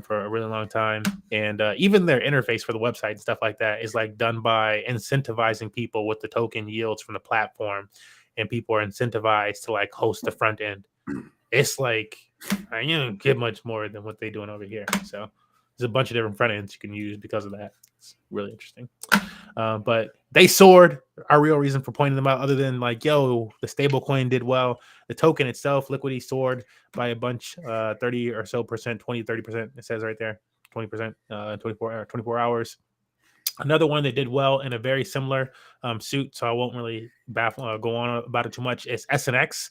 for a really long time. And even their interface for the website and stuff like that is done by incentivizing people with the token yields from the platform, and people are incentivized to host the front end. It's you don't get much more than what they're doing over here. So there's a bunch of different front ends you can use because of that. It's really interesting. But they soared. Our real reason for pointing them out, other than the stable coin did well. The token itself, Liquidity, soared by a bunch, 30 or so percent, 20, 30%. It says right there, 20%, 24 hours. Another one that did well in a very similar suit, so I won't really go on about it too much, is SNX.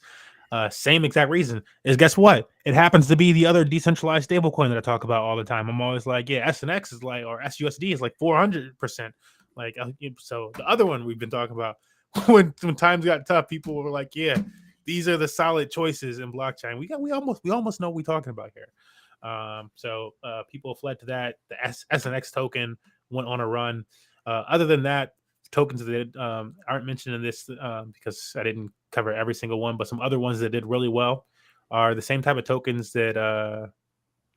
Same exact reason is, guess what? It happens to be the other decentralized stablecoin that I talk about all the time. I'm always like, yeah, SNX is or SUSD is 400%. So the other one we've been talking about, when times got tough, people were like, yeah, these are the solid choices in blockchain. We almost know what we're talking about here. So people fled to that. The SNX token went on a run. Other than that, tokens that aren't mentioned in this because I didn't cover every single one, but some other ones that did really well are the same type of tokens that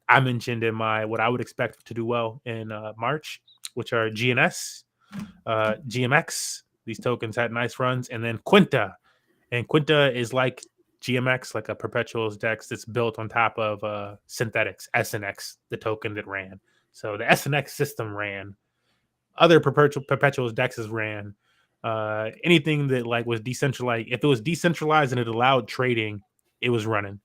I mentioned in my what I would expect to do well in March, which are GNS, GMX. These tokens had nice runs, and then Quinta. And Quinta is like GMX, like a perpetuals DEX that's built on top of synthetics, SNX, the token that ran. So the SNX system ran. Other perpetuals DEXs ran. Anything that was decentralized, if it was decentralized and it allowed trading, it was running.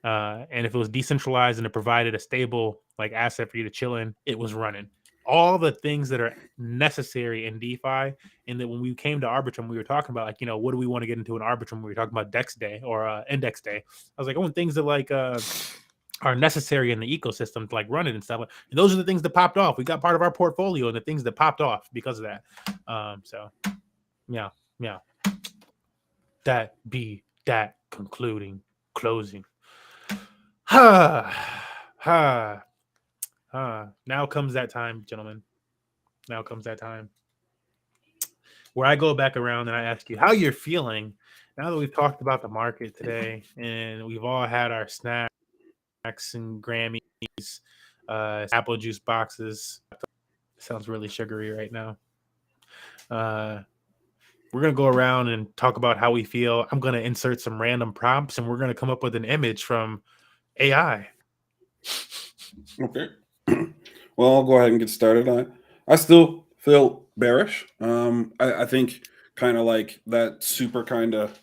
And if it was decentralized and it provided a stable asset for you to chill in, it was running. All the things that are necessary in DeFi. And that when we came to Arbitrum, we were talking about what do we want to get into an Arbitrum? We were talking about Dex Day or Index Day. I was like, things that are necessary in the ecosystem to run it and stuff. And those are the things that popped off. We got part of our portfolio and the things that popped off because of that. So yeah. That be that concluding closing. Now comes that time, gentlemen. Now comes that time. where I go back around and I ask you how you're feeling now that we've talked about the market today and we've all had our snacks and Grammys, apple juice boxes. Sounds really sugary right now. We're going to go around and talk about how we feel. I'm going to insert some random prompts and we're going to come up with an image from AI. Okay. Well, I'll go ahead and get started. I still feel bearish. I think kind of like that super kind of,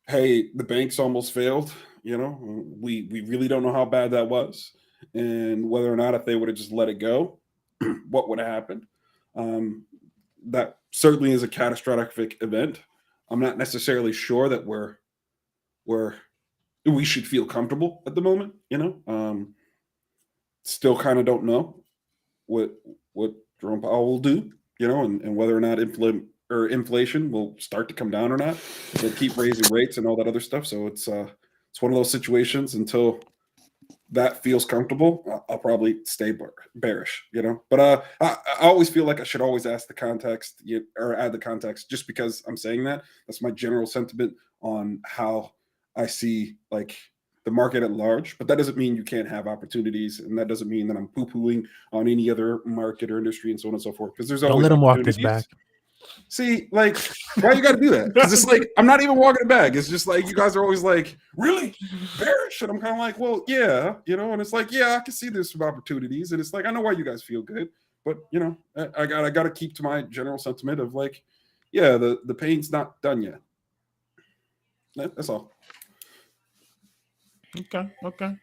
hey, the banks almost failed. You know, we really don't know how bad that was, and whether or not if they would have just let it go, what would have happened. That certainly is a catastrophic event. I'm not necessarily sure that we should feel comfortable at the moment. You know, still kind of don't know what Jerome Powell will do. You know, and whether or not inflation will start to come down or not. They'll keep raising rates and all that other stuff. So it's one of those situations until that feels comfortable, I'll probably stay bearish, you know. But I always feel like I should always ask the context or add the context, just because I'm saying that. That's my general sentiment on how I see like the market at large. But that doesn't mean you can't have opportunities, and that doesn't mean that I'm poo-pooing on any other market or industry and so on and so forth. Because there's always Don't let him walk this back. See, like, why you got to do that? Because it's like, I'm not even walking it back. It's just like, you guys are always like, really bearish. And I'm kind of like, well, yeah, you know, and it's like, yeah, I can see there's some opportunities. And it's like, I know why you guys feel good, but you know, I got to keep to my general sentiment of like, yeah, the pain's not done yet. That's all. Okay.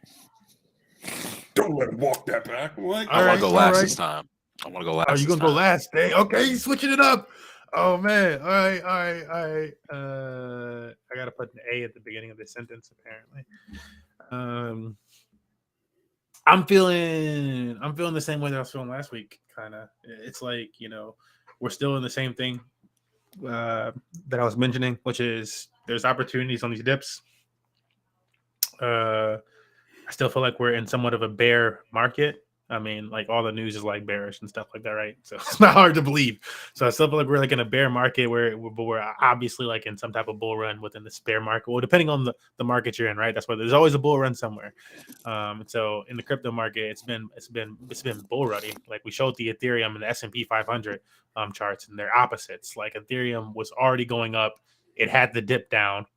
Don't let him walk that back. Like, I want to go last this time. I want to go last. Oh, you gonna go last? Hey, okay, you switching it up. Oh man. All right. I gotta put an A at the beginning of the sentence, apparently. I'm feeling the same way that I was feeling last week, kind of. It's like, you know, we're still in the same thing that I was mentioning, which is there's opportunities on these dips. I still feel like we're in somewhat of a bear market. I mean, like all the news is like bearish and stuff like that, right? So it's not hard to believe. So I still feel like we're like in a bear market where we're obviously like in some type of bull run within this bear market. Well, depending on the market you're in, right? That's why there's always a bull run somewhere. So in the crypto market, it's been bull running. Like we showed the Ethereum and the S&P 500 charts, and they're opposites. Like Ethereum was already going up, it had the dip down,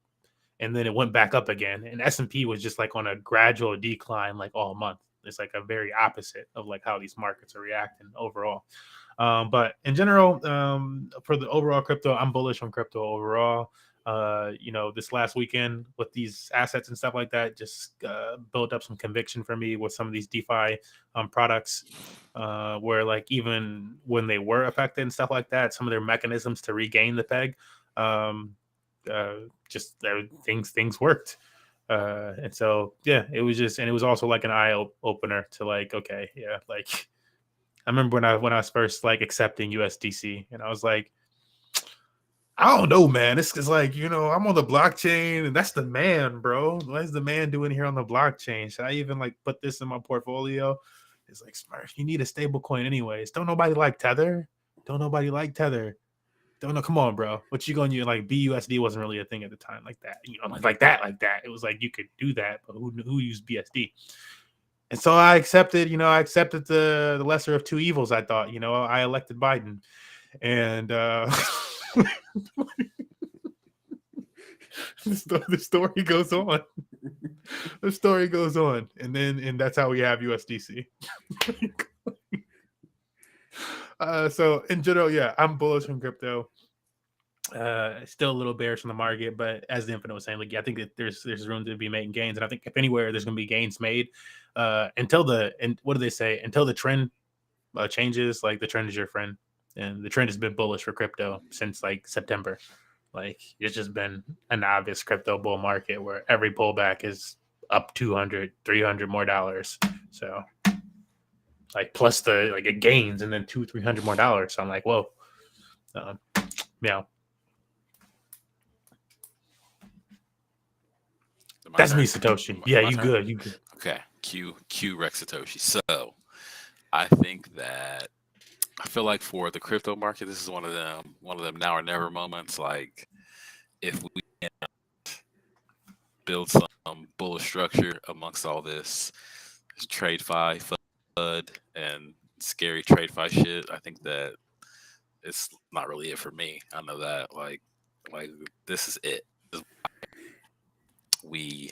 and then it went back up again. And S&P was just like on a gradual decline, like all month. It's like a very opposite of like how these markets are reacting overall. But in general, for the overall crypto, I'm bullish on crypto overall. You know, this last weekend with these assets and stuff like that, just built up some conviction for me with some of these DeFi products, where like even when they were affected and stuff like that, some of their mechanisms to regain the peg, just things worked. And so yeah, it was also like an eye opener to like, okay, yeah, like I remember when I was first like accepting USDC, and I was like, I don't know, man. It's like, you know, I'm on the blockchain, and that's the man, bro. What is the man doing here on the blockchain? Should I even like put this in my portfolio? It's like, Smurf, you need a stable coin anyways. Don't nobody like Tether. Don't know, come on, bro. What you going to like BUSD wasn't really a thing at the time like that. You know, like that. It was like you could do that, but who used BSD? And so I accepted the lesser of two evils, I thought. You know, I elected Biden. And the story goes on. The story goes on. And that's how we have USDC. So in general, yeah, I'm bullish on crypto. Still a little bearish on the market, but as the Infinite was saying, like, yeah, I think that there's room to be making gains, and I think if anywhere there's going to be gains made, until what do they say? Until the trend changes, like the trend is your friend, and the trend has been bullish for crypto since like September. Like it's just been an obvious crypto bull market where every pullback is up $200, $300 more dollars. So like plus the like it gains and then $200-$300 more dollars. So I'm like, whoa, yeah. That's me, Satoshi. Yeah, you good. Okay, Q Rex Satoshi. So I think that I feel like for the crypto market, this is one of them now or never moments. Like if we can build some bullish structure amongst all this trade fi FUD and scary trade fi shit, I think that it's not really it for me. I know that like this is it. This is we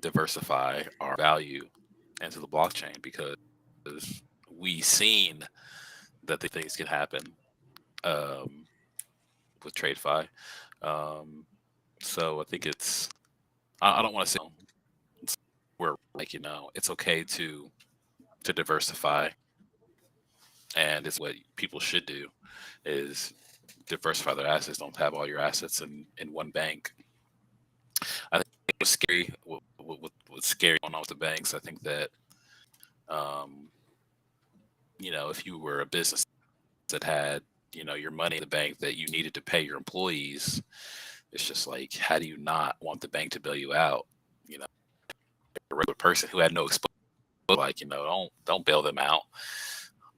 diversify our value into the blockchain because we seen that the things can happen with TradeFi. So I think I don't want to say we're like, it's okay to diversify, and it's what people should do is diversify their assets. Don't have all your assets in one bank. I think it was scary. What's scary going on with the banks? I think that if you were a business that had your money in the bank that you needed to pay your employees, it's just like, how do you not want the bank to bail you out? A regular person who had no exposure, like, don't bail them out.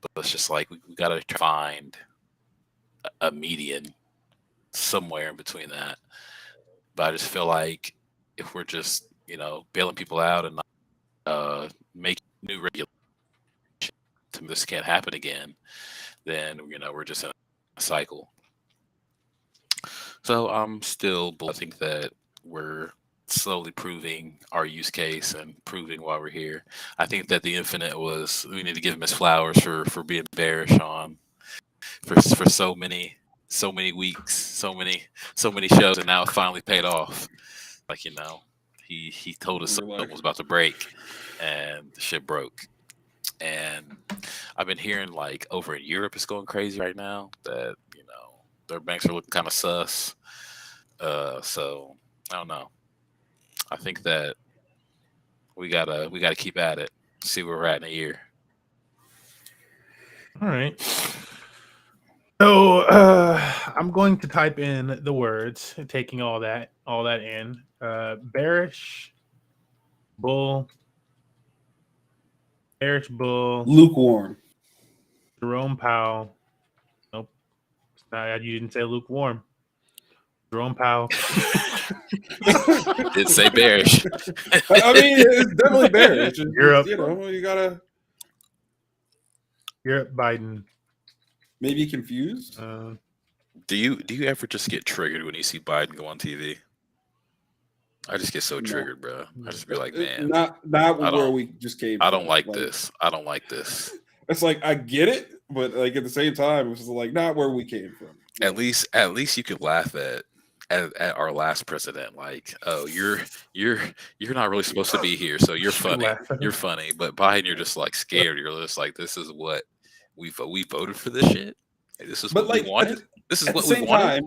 But it's just like we got to find a median somewhere in between that. But I just feel like if we're just bailing people out and not making new regulations, this can't happen again, then we're just in a cycle. So I think that we're slowly proving our use case and proving why we're here. I think that the Infinite we need to give him his flowers for being bearish on for so many weeks, so many shows, and now it finally paid off. Like, he told us something was about to break, and the shit broke. And I've been hearing like over in Europe it's going crazy right now, that their banks are looking kind of sus. So I don't know. I think that we gotta keep at it. See where we're at in a year. All right. So I'm going to type in the words, taking all that in. Bearish bull, lukewarm. Jerome Powell. Nope, you didn't say lukewarm. Jerome Powell. Did say bearish. I mean, it's definitely bearish. Europe. You gotta. Europe, Biden. Maybe confused. Do you ever just get triggered when you see Biden go on TV? I just get so triggered, bro. I just be like, man, not where we just came. I don't like this. I don't like this. It's like I get it, but like at the same time, it's just like not where we came from. At least you could laugh at our last president. Like, oh, you're not really supposed to be here, so you're funny. You're funny, but Biden, you're just like scared. You're just like, this is what we voted for this shit. Like, this is what we wanted. This is what we wanted.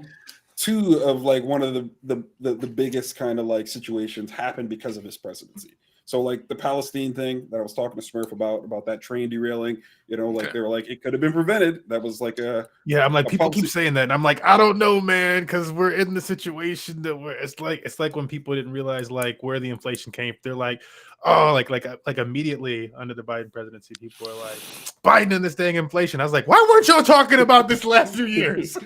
Two of like one of the biggest kind of like situations happened because of his presidency. So like the Palestine thing that I was talking to Smurf about that train derailing, they were like, it could have been prevented. That was like I'm like, people keep saying that, and I'm like, I don't know, man, because we're in the situation that it's like when people didn't realize like where the inflation came. They're like, oh, like immediately under the Biden presidency, people are like, Biden and this dang inflation. I was like, why weren't y'all talking about this the last few years?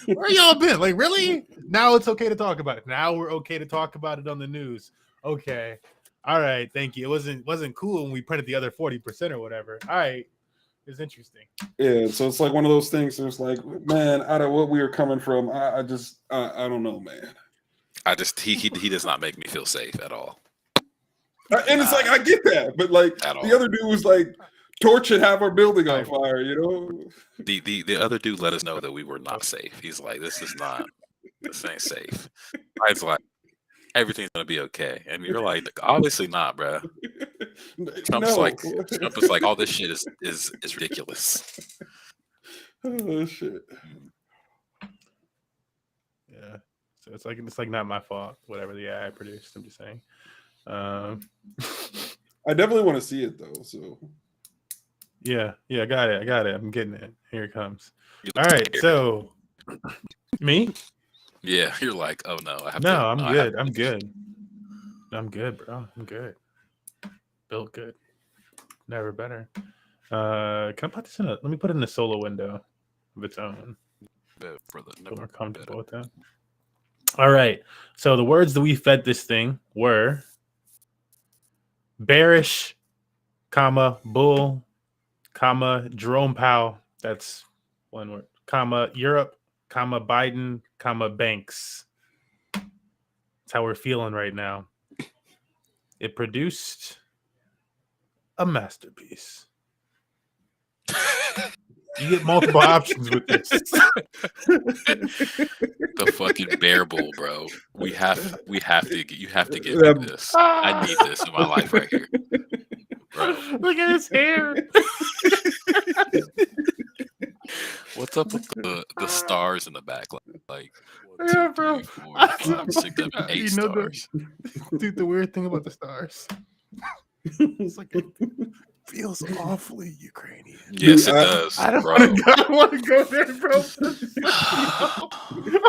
Where y'all been? Like, really? Now it's okay to talk about it. Now we're okay to talk about it on the news. Okay. All right, thank you. It wasn't cool when we printed the other 40% or whatever. All right, it's interesting. Yeah, so it's like one of those things. It's like, man, out of what we were coming from, I don't know, man. He does not make me feel safe at all. And it's like I get that, but like the other dude was like, torch and have our building on fire, The other dude let us know that we were not safe. He's like, this ain't safe. I was like, everything's gonna be okay, and you're like, obviously not, bro. Trump is like, all this shit is ridiculous. Oh shit. Yeah, so it's like not my fault. Whatever the AI produced, I'm just saying. I definitely want to see it though. So yeah, I got it. I'm getting it. Here it comes. All right, so me. Yeah, you're like, oh no, I'm good. I'm good, bro. I'm good. Built good. Never better. Can I put this in let me put it in a solo window of its own. Brother, So we're comfortable with that. All right. So the words that we fed this thing were bearish, comma, bull, comma, Jerome Powell. That's one word. Comma, Europe, comma, Biden, comma, banks. That's how we're feeling right now. It produced a masterpiece. You get multiple options with this. The fucking bear bull, bro. You have to get me this. I need this in my life right here, bro. Look at his hair. What's up with the stars in the back? Like Yeah, 1, 2, bro. 3, 4, 5, 6, 7, 8 You know stars. Dude, the weird thing about the stars. It's like it feels awfully Ukrainian. Yes, it does, I don't bro. want to go there, bro.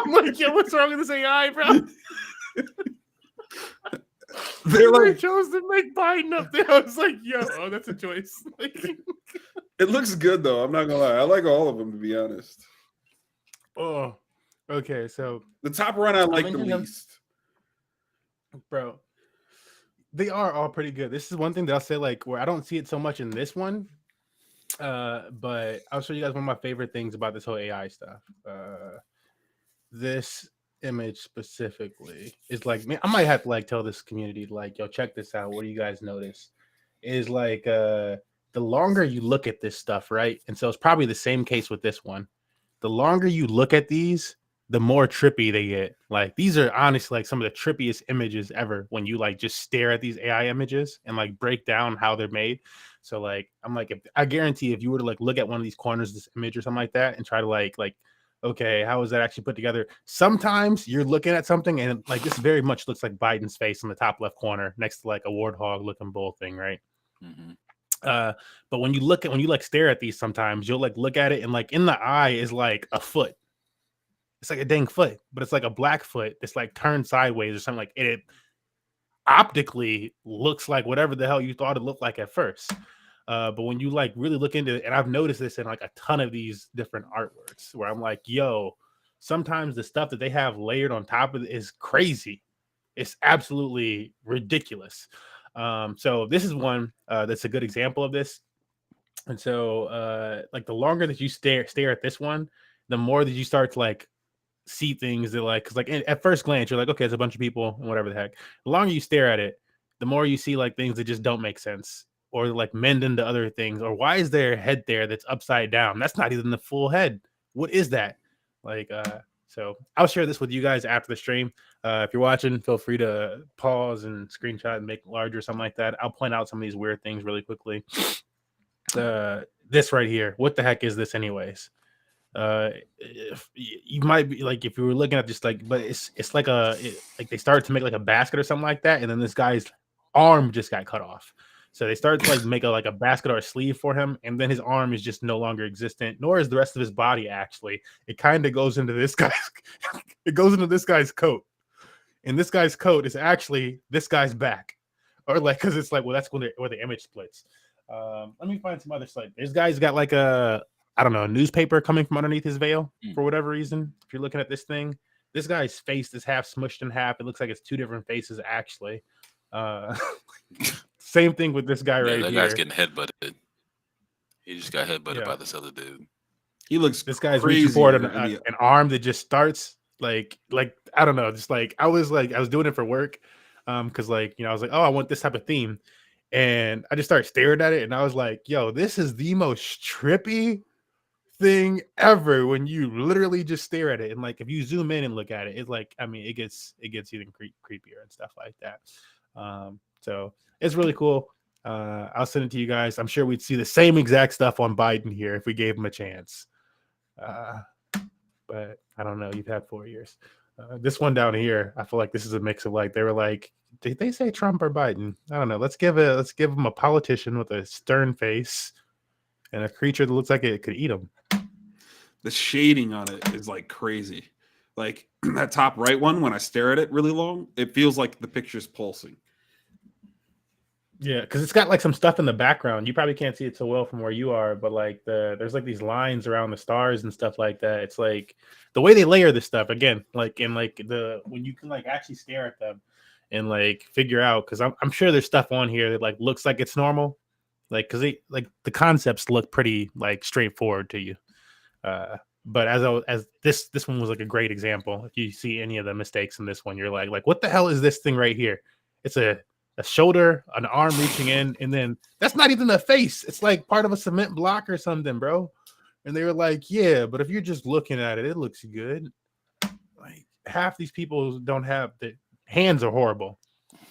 I'm like, yo, what's wrong with this AI, bro? They're like, chose to make Biden up there. I was like, yo, oh, that's a choice. it looks good though. I'm not gonna lie. I like all of them to be honest. Oh, okay. So The top run I like the mentioned them- least. bro, they are all pretty good. This is one thing that I'll say, like, where I don't see it so much in this one. But I'll show you guys one of my favorite things about this whole AI stuff. This image specifically is like, man, I might have to like tell this community, like, yo, check this out. What do you guys notice? Is like the longer you look at this stuff, right? And so it's probably the same case with this one. The longer you look at these, the more trippy they get. Like, these are honestly like some of the trippiest images ever when you like just stare at these AI images and like break down how they're made. So like, I'm like, I guarantee if you were to like look at one of these corners of this image or something like that and try to like, okay, how is that actually put together? Sometimes you're looking at something and like this very much looks like Biden's face in the top left corner next to like a warthog looking bull thing, right? Mm-hmm. But when you like stare at these, sometimes you'll like look at it and like in the eye is like a foot. It's like a dang foot, but it's like a black foot. It's like turned sideways or something. Like it optically looks like whatever the hell you thought it looked like at first. But when you like really look into it, and I've noticed this in like a ton of these different artworks where I'm like, yo, sometimes the stuff that they have layered on top of it is crazy. It's absolutely ridiculous. So this is one that's a good example of this. And so like the longer that you stare at this one, the more that you start to like see things that like, because like at first glance you're like, okay, it's a bunch of people and whatever the heck. The longer you stare at it, the more you see like things that just don't make sense, or like mend into other things, or why is there a head there that's upside down? That's not even the full head. What is that? Like so I'll share this with you guys after the stream. If you're watching, feel free to pause and screenshot and make it larger or something like that. I'll point out some of these weird things really quickly. This right here, what the heck is this anyways? If you might be like, if you were looking at just like, but it's like like they started to make like a basket or something like that, and then this guy's arm just got cut off. So they started to like make a basket or a sleeve for him, and then his arm is just no longer existent, nor is the rest of his body. Actually, it kind of goes into this guy's it goes into this guy's coat, and this guy's coat is actually this guy's back, or like, because it's like, well, that's where the image splits. Let me find some other stuff. This guy's got like a, I don't know, a newspaper coming from underneath his veil for whatever reason. If you're looking at this thing, this guy's face is half smushed in half. It looks like it's two different faces actually. Same thing with this guy right that here. Guy's getting headbutted. He just got headbutted by this other dude. He looks this guy's crazy reaching forward an arm that just starts like I don't know, just like I was doing it for work, because like, you know, I was like, oh, I want this type of theme, and I just started staring at it, and I was like, yo, this is the most trippy thing ever when you literally just stare at it. And like if you zoom in and look at it, it's like, I mean, it gets even creepier and stuff like that. So it's really cool. I'll send it to you guys. I'm sure we'd see the same exact stuff on Biden here if we gave him a chance. But I don't know. You've had 4 years. This one down here, I feel like this is a mix of like, they were like, did they say Trump or Biden? I don't know. Let's give him a politician with a stern face and a creature that looks like it could eat him. The shading on it is like crazy. Like that top right one, when I stare at it really long, it feels like the picture's pulsing. Yeah, because it's got like some stuff in the background. You probably can't see it so well from where you are, but like there's like these lines around the stars and stuff like that. It's like the way they layer this stuff again, like in like the when you can like actually stare at them and like figure out because I'm sure there's stuff on here that like looks like it's normal, like because they like the concepts look pretty like straightforward to you. But as this one was like a great example. If you see any of the mistakes in this one, you're like what the hell is this thing right here? It's a shoulder, an arm reaching in, and then that's not even a face. It's like part of a cement block or something, bro. And they were like, yeah, but if you're just looking at it, it looks good. Like half these people don't have the hands are horrible.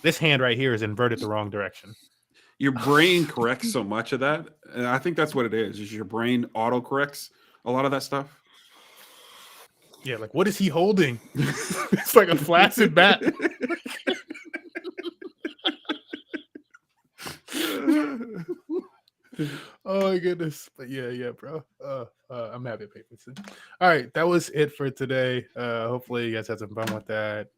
This hand right here is inverted the wrong direction. Your brain corrects so much of that, and I think that's what it is your brain auto corrects a lot of that stuff. Yeah, like what is he holding? It's like a flaccid bat. Oh my goodness. But yeah, bro. I'm happy to pay for this. All right, that was it for today. Hopefully you guys had some fun with that.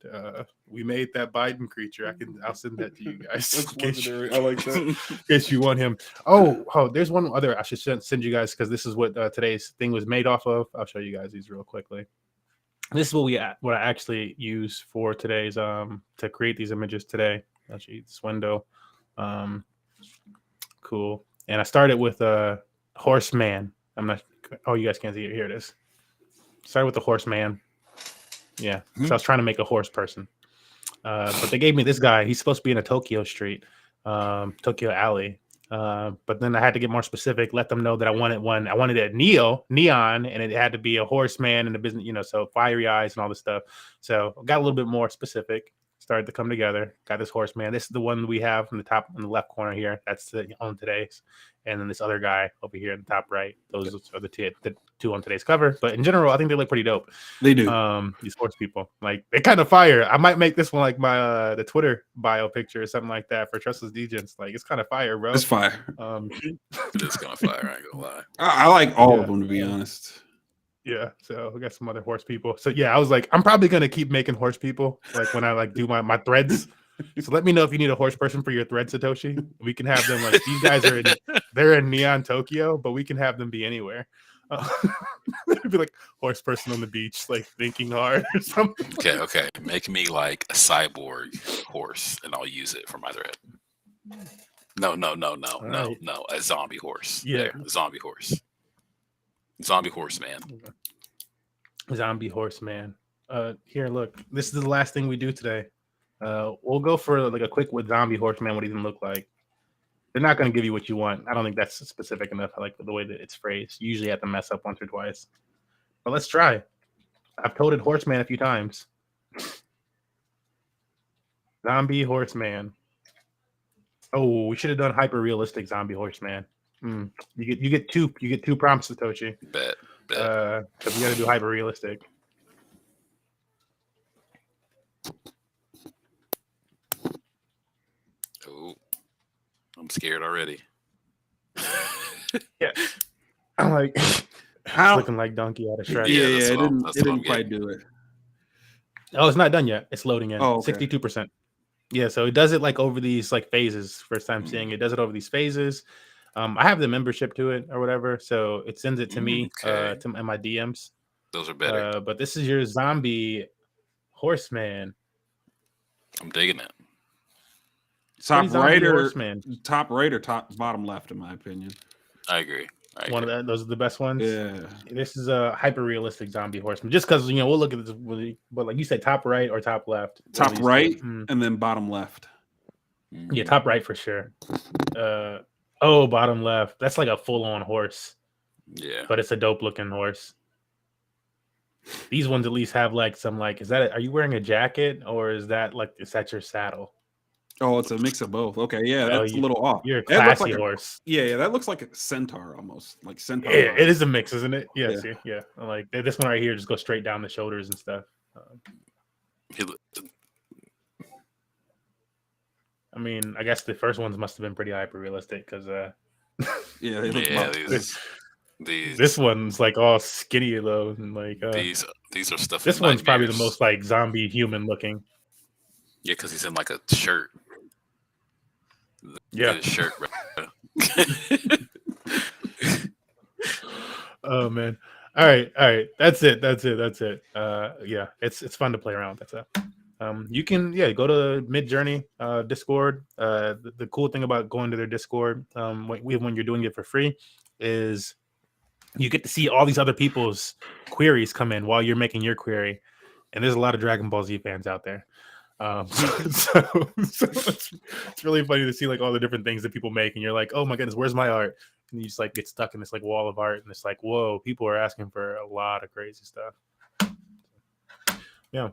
We made that Biden creature. I'll send that to you guys. That's I like that. In case you want him. Oh, there's one other I should send you guys because this is what today's thing was made off of. I'll show you guys these real quickly. This is what I actually use for today's to create these images today. I'll show you this window. Cool. And I started with a horseman. I'm not. Oh, you guys can't see it. Here it is. Started with the horseman. Yeah. So I was trying to make a horse person. But they gave me this guy. He's supposed to be in a Tokyo street, Tokyo alley. But then I had to get more specific. Let them know that I wanted one. I wanted it neon, and it had to be a horseman and a business. So fiery eyes and all this stuff. So I got a little bit more specific. Started to come together. Got this horseman. This is the one we have from the top in the left corner here. That's the on today's, and then this other guy over here in the top right. Those are the two on today's cover. But in general, I think they look pretty dope. They do. These horse people, like they kind of fire. I might make this one like my the Twitter bio picture or something like that for Trustless Degens. Like it's kind of fire, bro. It's fire. It is kind of fire. I ain't gonna lie. I like all of them, to be honest. Yeah, so we got some other horse people. So yeah, I was like, I'm probably gonna keep making horse people like when I like do my threads. So let me know if you need a horse person for your thread, Satoshi. We can have them like these guys they're in Neon Tokyo, but we can have them be anywhere. It'd be like horse person on the beach, like thinking hard or something. Okay. Make me like a cyborg horse, and I'll use it for my thread. No. A zombie horse. Yeah, there, zombie horse. Zombie horseman. Zombie horseman. Here, look. This is the last thing we do today. We'll go for like a quick with zombie horseman. What he can look like. They're not going to give you what you want. I don't think that's specific enough. I like the way that it's phrased. You usually have to mess up once or twice. But let's try. I've coded horseman a few times. Zombie horseman. Oh, we should have done hyper realistic zombie horseman. You get two prompts, Satoshi. Bet. Because we got to do hyper realistic. Oh, I'm scared already. Yeah, I'm like it's looking like Donkey out of Shrek. Yeah, it didn't quite do it. Oh, it's not done yet. It's loading in. Oh, okay. 62%. Yeah, so it does it like over these like phases. First time seeing it, does it over these phases. I have the membership to it or whatever, so it sends it to me to my DMs. Those are better. But this is your zombie horseman. I'm digging it. Top right or top bottom left, in my opinion. I agree. One of those are the best ones. Yeah. This is a hyper realistic zombie horseman. Just because we'll look at this, but like you said, top right or top left. Top right and then bottom left. Yeah, top right for sure. Bottom left. That's like a full-on horse. Yeah, but it's a dope looking horse. These ones at least have like some like. Are you wearing a jacket or is that your saddle? Oh, it's a mix of both. Okay, yeah, that's a little off. You're a classy horse. Yeah, that looks like a centaur almost, like centaur. Yeah, it is a mix, isn't it? Yes, yeah. Like this one right here, just go straight down the shoulders and stuff. I mean, I guess the first ones must have been pretty hyper realistic because yeah, they look this one's like all skinny though, and like these are stuff. This one's probably the most like zombie human looking. Yeah, because he's in like a shirt. Yeah. Get his shirt, bro. Oh man. All right. That's it. Yeah, it's fun to play around with that stuff. You can go to Midjourney Discord. The cool thing about going to their Discord, when you're doing it for free, is you get to see all these other people's queries come in while you're making your query, and there's a lot of Dragon Ball Z fans out there. So it's really funny to see like all the different things that people make, and you're like, oh my goodness, where's my art? And you just like get stuck in this like wall of art, and it's like, whoa, people are asking for a lot of crazy stuff. Yeah,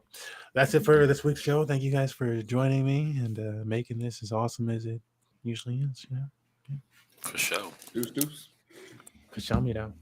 that's it for this week's show. Thank you guys for joining me and making this as awesome as it usually is. For sure. Deuce. Show me down.